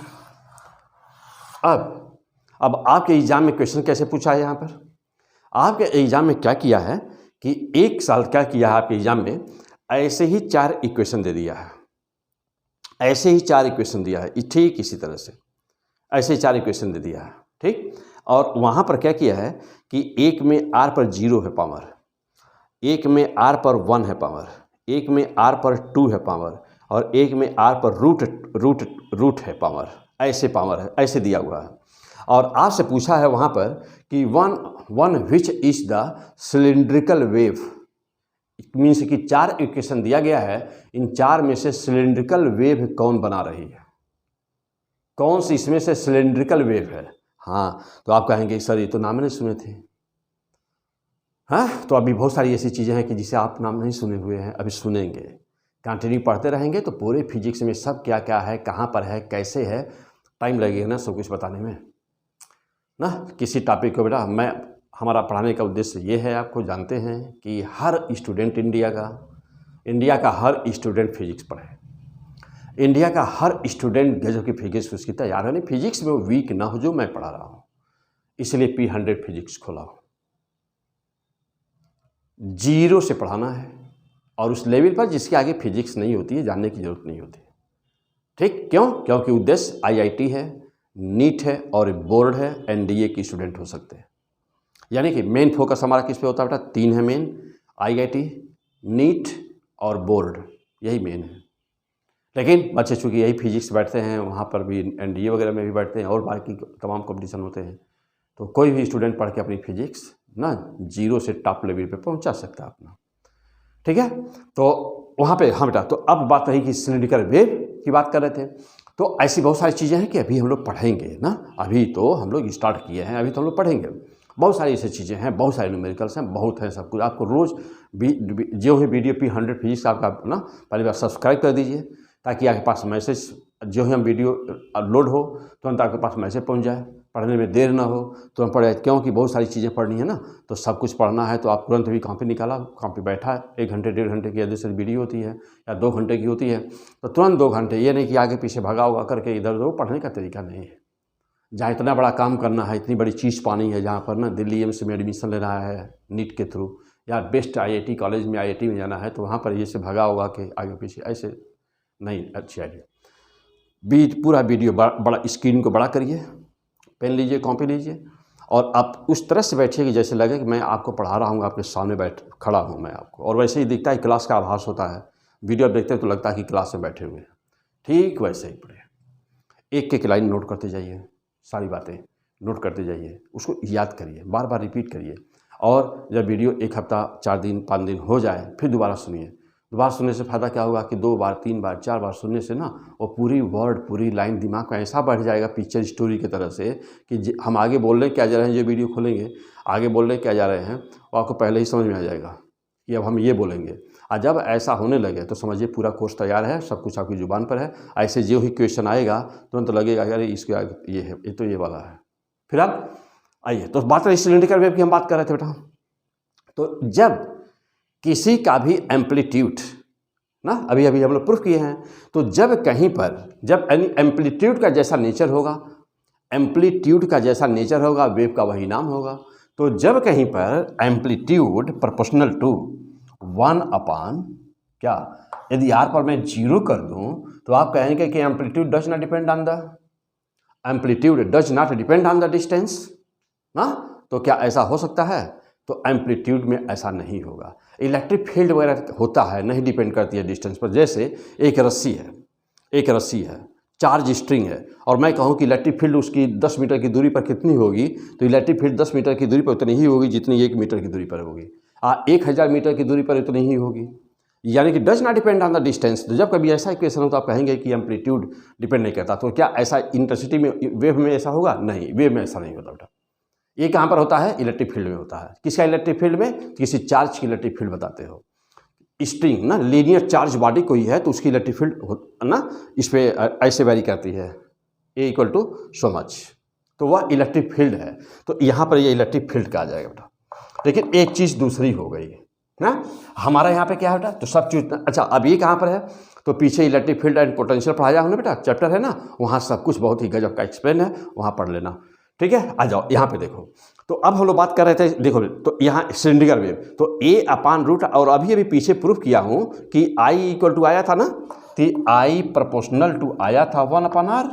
अब आपके एग्जाम में क्वेश्चन कैसे पूछा है, यहाँ पर आपके एग्जाम में क्या किया है कि एक साल क्या किया है आपके एग्जाम में, ऐसे ही 4 इक्वेशन दे दिया है, ऐसे ही 4 इक्वेशन दिया है, ठीक इसी तरह से ऐसे ही 4 इक्वेशन दे दिया है, ठीक। और वहाँ पर क्या किया है कि एक में r पर 0 है पावर, एक में r पर 1 है पावर, एक में r पर 2 है पावर, और एक में r पर रूट है पावर, ऐसे पावर है, ऐसे दिया हुआ है। और आपसे पूछा है वहाँ पर कि one which is the cylindrical wave, means कि 4 इक्वेशन दिया गया है, इन 4 में से सिलिंड्रिकल वेव कौन बना रही है, कौन सी इसमें से सिलिंड्रिकल वेव है। हाँ तो आप कहेंगे सर ये तो नाम नहीं सुने थे। हाँ तो अभी बहुत सारी ऐसी चीज़ें हैं कि जिसे आप नाम नहीं सुने हुए हैं, अभी सुनेंगे, कंटिन्यू पढ़ते रहेंगे तो पूरे फिजिक्स में सब क्या क्या है, कहाँ पर है, कैसे है, टाइम लगेगा ना सब कुछ बताने में ना किसी टॉपिक को। बेटा हमारा पढ़ाने का उद्देश्य ये है, आपको जानते हैं कि हर स्टूडेंट इंडिया का हर स्टूडेंट फिजिक्स पढ़े, इंडिया का हर स्टूडेंट गजब की फिजिक्स उसकी तैयार है, नहीं फिजिक्स में वो वीक ना हो जो मैं पढ़ा रहा हूँ, इसलिए P100 फिजिक्स खोला हूँ। 0 से पढ़ाना है और उस लेवल पर जिसके आगे फिजिक्स नहीं होती है, जानने की जरूरत नहीं होती, ठीक। क्यों? क्योंकि उद्देश्य IIT है, नीट है और बोर्ड है, NDA की स्टूडेंट हो सकते हैं। यानी कि मेन फोकस हमारा किस पे होता है बेटा, 3 है मेन, IIT, नीट और बोर्ड, यही मेन है। लेकिन बच्चे चूँकि यही फिजिक्स बैठते हैं, वहाँ पर भी NDA वगैरह में भी बैठते हैं और बाकी तमाम कॉम्पिटिशन होते हैं, तो कोई भी स्टूडेंट पढ़ के अपनी फिजिक्स ना 0 से टॉप लेवल पे पहुँचा सकता है अपना, ठीक है। तो वहाँ पे हाँ बेटा, तो अब बात रही कि सिलिंड्रिकल वेव की बात कर रहे थे, तो ऐसी बहुत सारी चीज़ें हैं कि अभी हम लोग पढ़ेंगे ना, अभी तो हम लोग स्टार्ट किए हैं, अभी तो हम लोग पढ़ेंगे। बहुत सारी ऐसी चीज़ें हैं, बहुत सारे न्यूमेरिकल्स हैं, बहुत हैं सब कुछ। आपको रोज़ जो है वीडियो P100 फिजिक्स आपका ना पहली बार सब्सक्राइब कर दीजिए, ताकि आपके पास मैसेज जो है हम वीडियो अपलोड हो तुरंत आपके पास मैसेज पहुंच जाए, पढ़ने में देर ना हो, तुरंत पढ़े। क्योंकि बहुत सारी चीज़ें पढ़नी है ना, तो सब कुछ पढ़ना है तो आप तुरंत भी कॉपी निकाला, कॉपी बैठा, 1 घंटे 1.5 घंटे की जैसे वीडियो होती है या 2 घंटे की होती है, तो तुरंत 2 घंटे, ये नहीं कि आगे पीछे भगा हुआ करके इधर उधर, पढ़ने का तरीका नहीं है। जहाँ इतना बड़ा काम करना है, इतनी बड़ी चीज़ पानी है, जहाँ पर ना दिल्ली एम्स में एडमिशन लेना है नीट के थ्रू, या बेस्ट IIT कॉलेज में IIT में जाना है, तो वहाँ पर ये से भगा होगा के आगे पीछे, ऐसे नहीं अच्छी आइडिया। पूरा वीडियो बड़ा स्क्रीन को बड़ा करिए, पेन लीजिए, कॉपी लीजिए, और आप उस तरह से बैठिए कि जैसे लगे कि मैं आपको पढ़ा रहा हूँ, आपके सामने खड़ा हूँ मैं आपको, और वैसे ही दिखता है क्लास का आभास होता है। वीडियो आप देखते हैं तो लगता है कि क्लास में बैठे हुए हैं, ठीक वैसे ही पढ़िए। एक लाइन नोट करते जाइए, सारी बातें नोट करते जाइए, उसको याद करिए, बार बार रिपीट करिए, और जब वीडियो 1 हफ्ता 4 दिन 5 दिन हो जाए फिर दोबारा सुनिए। दोबारा सुनने से फ़ायदा क्या होगा कि 2 बार 3 बार 4 बार सुनने से ना वो पूरी वर्ड पूरी लाइन दिमाग में ऐसा बैठ जाएगा पिक्चर स्टोरी की तरह से कि हम आगे बोलने क्या जा रहे हैं, जो वीडियो खोलेंगे आगे बोलने क्या जा रहे हैं वो आपको पहले ही समझ में आ जाएगा कि अब हम ये बोलेंगे। और जब ऐसा होने लगे तो समझिए पूरा कोर्स तैयार है, सब कुछ आपकी ज़ुबान पर है। ऐसे जो ही क्वेश्चन आएगा तुरंत लगेगा यार इसके आगे ये है, ये तो ये वाला है। फिर आप आइए, तो बात रही सिलिंड्रिकल वेव की, हम बात कर रहे थे बेटा। तो जब किसी का भी एम्पलीट्यूड ना, अभी अभी हम लोग प्रूफ किए हैं, तो जब कहीं पर जब एम्पलीट्यूड का जैसा नेचर होगा, एम्पलीट्यूड का जैसा नेचर होगा, वेव का वही नाम होगा। तो जब कहीं पर एम्पलीट्यूड प्रोपोर्शनल टू 1 अपान क्या, यदि r पर मैं 0 कर दूं तो आप कहेंगे कि amplitude does not depend on the distance ना। तो क्या ऐसा हो सकता है? तो एम्पलीट्यूड में ऐसा नहीं होगा। इलेक्ट्रिक फील्ड वगैरह होता है, नहीं डिपेंड करती है डिस्टेंस पर। जैसे एक रस्सी है, चार्ज स्ट्रिंग है, और मैं कहूँ कि इलेक्ट्रिक फील्ड उसकी 10 मीटर की दूरी पर कितनी होगी, तो इलेक्ट्रिक फील्ड 10 मीटर की दूरी पर उतनी ही होगी जितनी 1 मीटर की दूरी पर होगी। 1000 मीटर की दूरी पर उतनी ही होगी। यानी कि does not depend on the distance. तो जब कभी ऐसा इक्वेशन हो तो आप कहेंगे कि एम्पलीट्यूड डिपेंड नहीं करता। तो क्या ऐसा इंटेंसिटी में, वेव में ऐसा होगा? नहीं, वेव में ऐसा नहीं होता बेटा। ये कहाँ पर होता है? इलेक्ट्रिक फील्ड में होता है। किसका इलेक्ट्रिक फील्ड में? किसी चार्ज की इलेक्ट्रिक फील्ड बताते हो। स्ट्रिंग ना, लीनियर चार्ज बॉडी कोई है तो उसकी इलेक्ट्रिक फील्ड ना इस पर ऐसे वेरी करती है, ए इक्वल टू सो मच, तो वह इलेक्ट्रिक फील्ड है। तो यहाँ पर ये इलेक्ट्रिक फील्ड का आ जाएगा बेटा। लेकिन एक चीज़ दूसरी हो गई ना, हमारा यहाँ पे क्या है बेटा? तो सब चीज़ अच्छा। अब ये कहाँ पर है? तो पीछे इलेक्ट्रिक फील्ड एंड पोटेंशियल पढ़ाया हमने बेटा, चैप्टर है ना, वहाँ सब कुछ बहुत ही गजब का एक्सप्लेन है, वहाँ पढ़ लेना। ठीक है, आ जाओ यहाँ पे देखो। तो अब हम लोग बात कर रहे थे, देखो तो यहाँ सिलिंड्रिकल वेव, तो ए अपान रूट, और अभी पीछे प्रूफ किया हूँ कि आई इक्वल टू आया था ना, तो आई प्रोपोर्शनल टू आया था 1/r,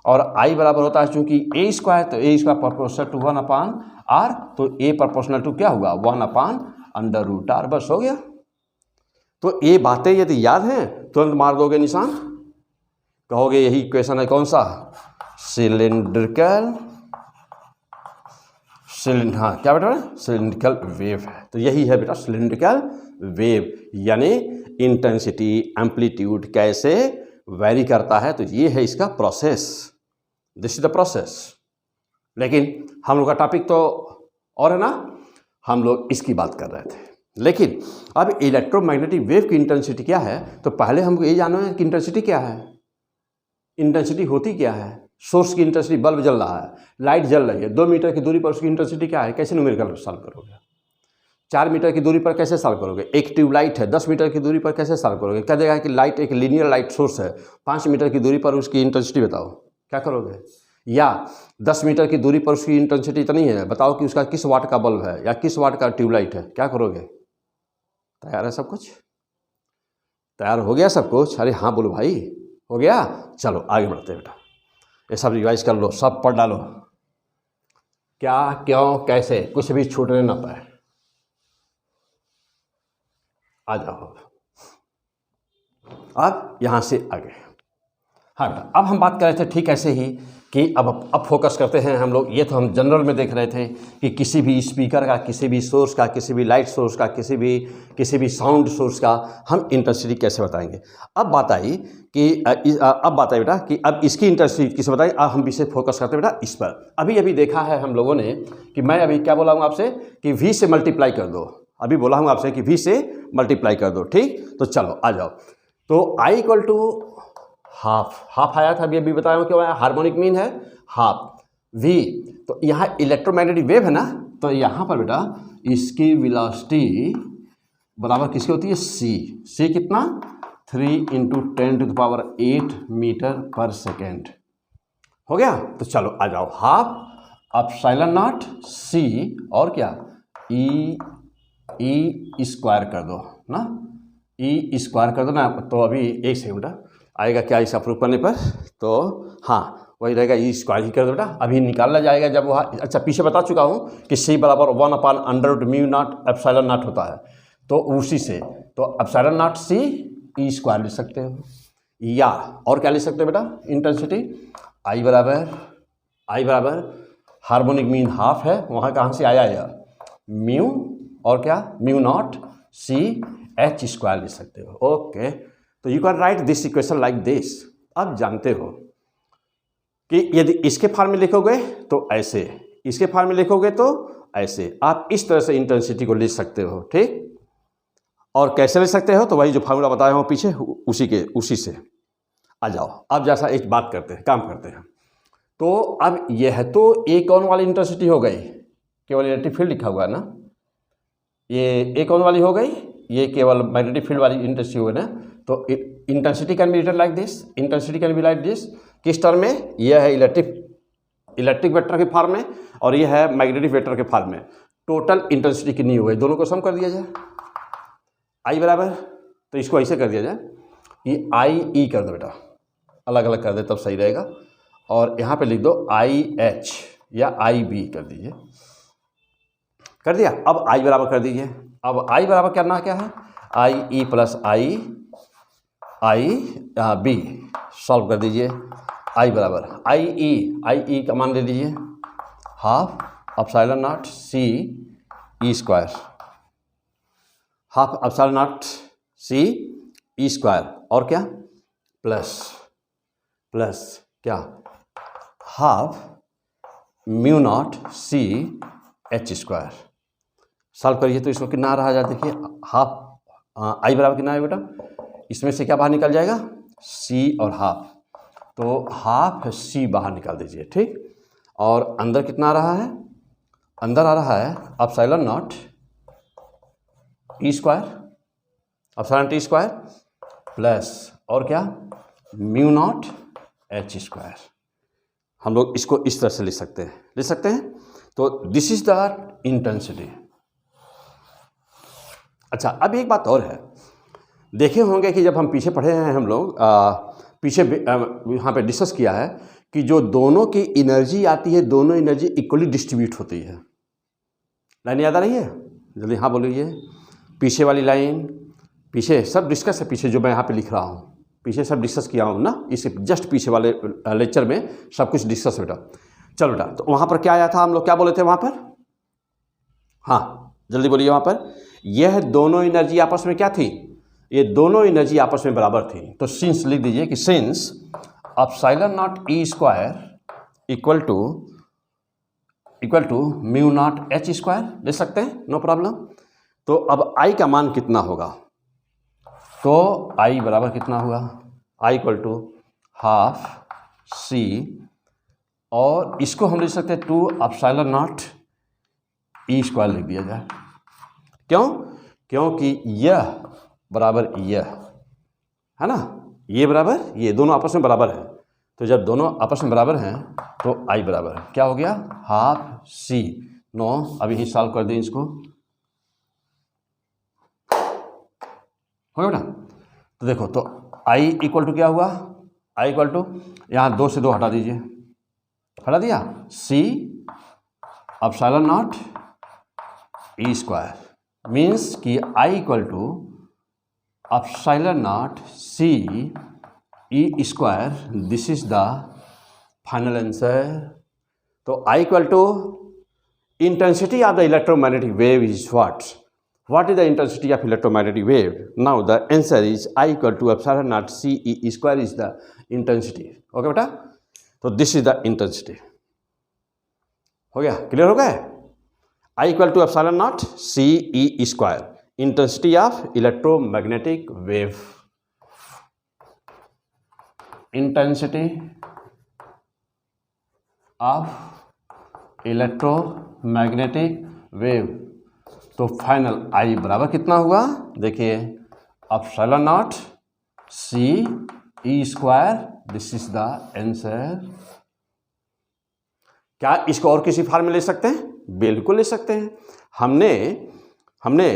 और आई बराबर होता है चूंकि ए स्क्वायर, तो A square proportional to 1/r, तो ए प्रोपोर्शनल टू क्या हुआ? 1/√r, बस हो गया। तो ये बातें यदि याद हैं तुरंत मार दोगे निशान, कहोगे यही इक्वेशन है कौन सा? सिलिंड्रिकल, हाँ क्या बेटा? सिलिंड्रिकल वेव है। तो यही है बेटा सिलिंड्रिकल वेव, यानी इंटेंसिटी एम्पलीट्यूड कैसे वेरी करता है। तो ये है इसका process, this is the process. लेकिन हम लोग का टॉपिक तो और है ना, हम लोग इसकी बात कर रहे थे। लेकिन अब इलेक्ट्रोमैग्नेटिक वेव की इंटेंसिटी क्या है? तो पहले हमको ये जानना है कि इंटेंसिटी क्या है, इंटेंसिटी होती क्या है। सोर्स की इंटेंसिटी, बल्ब जल रहा है, लाइट जल रही है, 2 मीटर की दूरी पर उसकी इंटेंसिटी क्या है? कैसे न्यूमेरिकल सॉल्व करोगे? 4 मीटर की दूरी पर कैसे सॉल्व करोगे? एक ट्यूबलाइट है 10 मीटर की दूरी पर कैसे सॉल्व करोगे? कह देगा कि लाइट एक लीनियर लाइट सोर्स है, 5 मीटर की दूरी पर उसकी इंटेंसिटी बताओ, क्या करोगे? या 10 मीटर की दूरी पर उसकी इंटेंसिटी इतनी है, बताओ कि उसका किस वाट का बल्ब है या किस वाट का ट्यूबलाइट है, क्या करोगे? तैयार है सब कुछ? तैयार हो गया सब कुछ? अरे हाँ बोलो भाई, हो गया। चलो आगे बढ़ते हैं बेटा, ये सब रिवाइज कर लो, सब पढ़ डालो, क्या क्यों कैसे कुछ भी छूटने ना पाए। आ जाओ अब यहाँ से आगे। हाँ बेटा, अब हम बात कर रहे थे ठीक ऐसे ही कि अब फोकस करते हैं हम लोग। ये तो हम जनरल में देख रहे थे कि किसी भी स्पीकर का, किसी भी सोर्स का, किसी भी लाइट सोर्स का, किसी भी साउंड सोर्स का हम इंटेंसिटी कैसे बताएंगे। अब बात आई बेटा कि अब इसकी इंटेंसिटी किसे बताएं। अब हम इसे फोकस करते हैं बेटा इस पर। अभी देखा है हम लोगों ने कि मैं अभी क्या बोला हूँ आपसे कि v से मल्टीप्लाई कर दो। अभी बोला हूँ आपसे कि v से मल्टीप्लाई कर दो, ठीक। तो चलो आ जाओ। तो I इक्वल टू हाफ आया था, अभी बताया हूँ क्यों आया, हार्मोनिक मीन है हाफ v। तो यहाँ इलेक्ट्रोमैग्नेटिक वेव है ना, तो यहाँ पर बेटा इसकी वेलोसिटी बराबर किसकी होती है? c कितना? 3 × 10⁸ मीटर पर सेकेंड। हो गया। तो चलो आ जाओ, हाफ एप्सिलॉन नॉट c और क्या e स्क्वायर कर दो ना, e स्क्वायर कर दो ना। तो अभी एक सेकंड आएगा क्या इसका प्रूफ करने पर, तो हाँ वही रहेगा, ई स्क्वायर ही कर दो बेटा। अभी निकालना जाएगा जब वहाँ, अच्छा पीछे बता चुका हूँ कि c बराबर 1/√μ0 एप्सिलॉन नॉट होता है, तो उसी से तो epsilon naught c E square लिख सकते हो, या और क्या लिख सकते हो बेटा इंटेंसिटी I बराबर हार्मोनिक मीन हाफ है, वहाँ कहाँ से आया या म्यू और क्या μ0 c h स्क्वायर लिख सकते हो। ओके, तो you can right this equation like this. अब जानते हो कि यदि इसके फॉर्म में लिखोगे तो ऐसे, इसके फॉर्म में लिखोगे तो ऐसे, आप इस तरह से इंटेंसिटी को लिख सकते हो, ठीक। और कैसे लिख सकते हो? तो वही जो फार्मूला बताया हूँ पीछे, उसी से आ जाओ। अब जैसा एक बात करते हैं, काम करते हैं। तो अब यह तो ए कौन वाली इंटेंसिटी हो गई, केवल इलेक्ट्रिक फील्ड लिखा हुआ है ना, ये ए कौन वाली हो गई, ये केवल मैग्नेटिक फील्ड वाली इंटेंसिटी हो गई ना। तो intensity can be written like this, intensity can be like this. किस टर्म में? यह है इलेक्ट्रिक वेक्टर के फॉर्म में और यह है मैग्नेटिक वेक्टर के फॉर्म में। टोटल इंटेंसिटी कितनी हो गई, दोनों को सम कर दिया जाए, I बराबर, तो इसको ऐसे कर दिया जाए कि IE कर दो बेटा, अलग अलग कर दे तब सही रहेगा। और यहाँ पे लिख दो IH या IB कर दीजिए, कर दिया। अब I बराबर कर दीजिए। अब I बराबर करना क्या है, IE प्लस IB सॉल्व कर दीजिए। I बराबर IE का मान दे दीजिए half epsilon naught c e square, half epsilon naught C E square और क्या प्लस क्या half mu naught C H square. Solve करिए तो इसको कितना आ रहा है, देखिए हाफ आई बराबर कितना है बेटा, इसमें से क्या बाहर निकल जाएगा सी और हाफ, तो हाफ सी बाहर निकाल दीजिए, ठीक। और अंदर कितना आ रहा है, अंदर आ रहा है epsilon naught E square, epsilon T square plus और क्या म्यू नॉट एच स्क्वायर। हम लोग इसको इस तरह से लिख सकते हैं, तो दिस इज द इंटेंसिटी। अच्छा, अब एक बात और है, देखे होंगे कि जब हम पीछे पढ़े हैं हम लोग पीछे यहाँ पे डिस्कस किया है कि जो दोनों की एनर्जी आती है, दोनों एनर्जी इक्वली डिस्ट्रीब्यूट होती है। लाइन याद आ रही है, जल्दी हाँ बोलिए। पीछे वाली लाइन, पीछे सब डिस्कस है, पीछे जो मैं यहाँ पे लिख रहा हूँ पीछे सब डिस्कस किया हूँ ना, इस जस्ट पीछे वाले लेक्चर में सब कुछ डिस्कस है बेटा। चलो बेटा, तो वहाँ पर क्या आया था, हम लोग क्या बोले थे वहाँ पर, हाँ जल्दी बोलिए। वहाँ पर यह दोनों एनर्जी आपस में क्या थी, ये दोनों एनर्जी आपस में बराबर थी, तो सिंस लिख दीजिए कि since epsilon naught E square equal to mu naught H square, ले सकते हैं, नो प्रॉब्लम। तो अब आई का मान कितना होगा, तो आई बराबर कितना हुआ, आई इक्वल टू हाफ सी, और इसको हम लिख सकते हैं 2 एप्सिलॉन नॉट ई स्क्वायर लिख दिया जाए। क्यों, क्योंकि यह बराबर यह है ना, ये बराबर ये, दोनों आपस में बराबर है, तो जब दोनों आपस में बराबर हैं तो आई बराबर है क्या हो गया, हाफ सी। नो, अभी ही सॉल्व कर दें इसको, हो गया ना। तो देखो, तो आई इक्वल टू क्या हुआ, आई इक्वल टू यहाँ 2 से 2 हटा दीजिए, हटा दिया, C epsilon naught E square means कि I equal to epsilon naught C E square, this is the final answer. तो I equal to intensity of the electromagnetic wave is what is the intensity of electromagnetic wave? Now the answer is I equal to epsilon naught C E square is the intensity. Okay बेटा, तो this is the intensity। हो गया, clear हो गया। I equal to epsilon naught C E square, intensity of electromagnetic wave, intensity of electromagnetic wave। तो final I बराबर कितना हुआ, देखिए epsilon naught C E square, this is the answer. क्या इसको और किसी फॉर्म में ले सकते हैं, बिल्कुल ले सकते हैं। हमने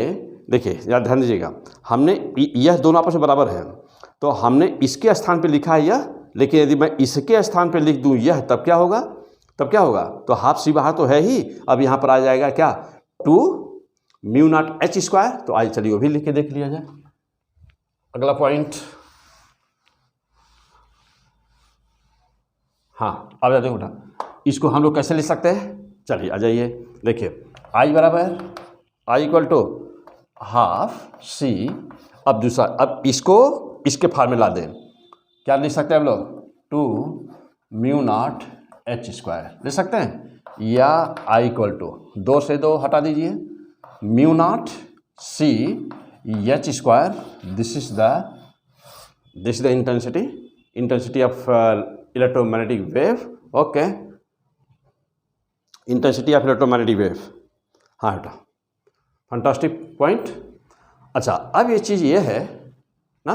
देखिए यार ध्यान दीजिएगा, हमने यह दोनों आपस में बराबर है, तो हमने इसके स्थान पे लिखा है यह, लेकिन यदि मैं इसके स्थान पे लिख दूं यह, तब क्या होगा, तो हाफ सी बाहर तो है ही, अब यहाँ पर आ जाएगा क्या 2 म्यू नॉट एच स्क्वायर। तो आज चलिए वो भी लिख के देख लिया जाए। अगला पॉइंट, हाँ अब देखो बेटा, इसको हम लोग कैसे लिख सकते हैं, चलिए आ जाइए। देखिए आई बराबर आई इक्वल टू हाफ सी, अब दूसरा, अब इसको इसके फार्मूला दें, क्या लिख सकते हैं हम लोग, 2 म्यू नॉट एच स्क्वायर ले सकते हैं, या आई इक्वल टू 2 से 2 हटा दीजिए, mu naught C H square, this is the intensity of electromagnetic wave. Okay, intensity of electromagnetic wave, हाँ बेटा फंटास्टिक पॉइंट। अच्छा, अब ये चीज़ ये है ना,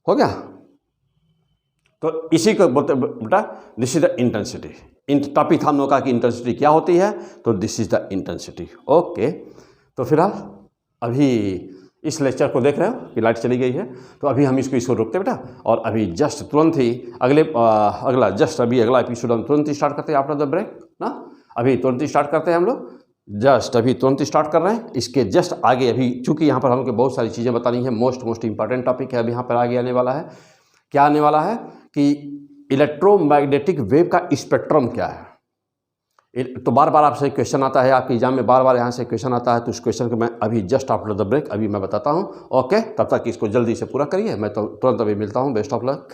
हो गया, तो इसी को बोलते बेटा this is the intensity. Topic हम लोग का कि इंटेंसिटी क्या होती है, तो this is the intensity. Okay, तो फिर आप अभी इस लेक्चर को देख रहे हो कि लाइट चली गई है, तो अभी हम इसको रोकते बेटा, और अभी जस्ट तुरंत ही अगला एपिसोड हम तुरंत ही स्टार्ट करते हैं आफ्टर द ब्रेक ना, अभी तुरंत ही स्टार्ट करते हैं हम लोग, जस्ट अभी तुरंत स्टार्ट कर रहे हैं। इसके जस्ट आगे अभी चूंकि यहाँ पर हमको बहुत सारी चीज़ें बतानी है, मोस्ट इंपॉर्टेंट टॉपिक है अभी यहाँ पर आगे आने वाला है। क्या आने वाला है कि इलेक्ट्रोमैग्नेटिक वेव का स्पेक्ट्रम क्या है, तो बार बार आपसे क्वेश्चन आता है, आपके एग्जाम में बार बार यहाँ से क्वेश्चन आता है, तो उस क्वेश्चन को मैं अभी जस्ट आफ्टर द ब्रेक अभी मैं बताता हूँ। ओके, तब तक इसको जल्दी से पूरा करिए। मैं तो तुरंत अभी मिलता हूँ। Best of luck.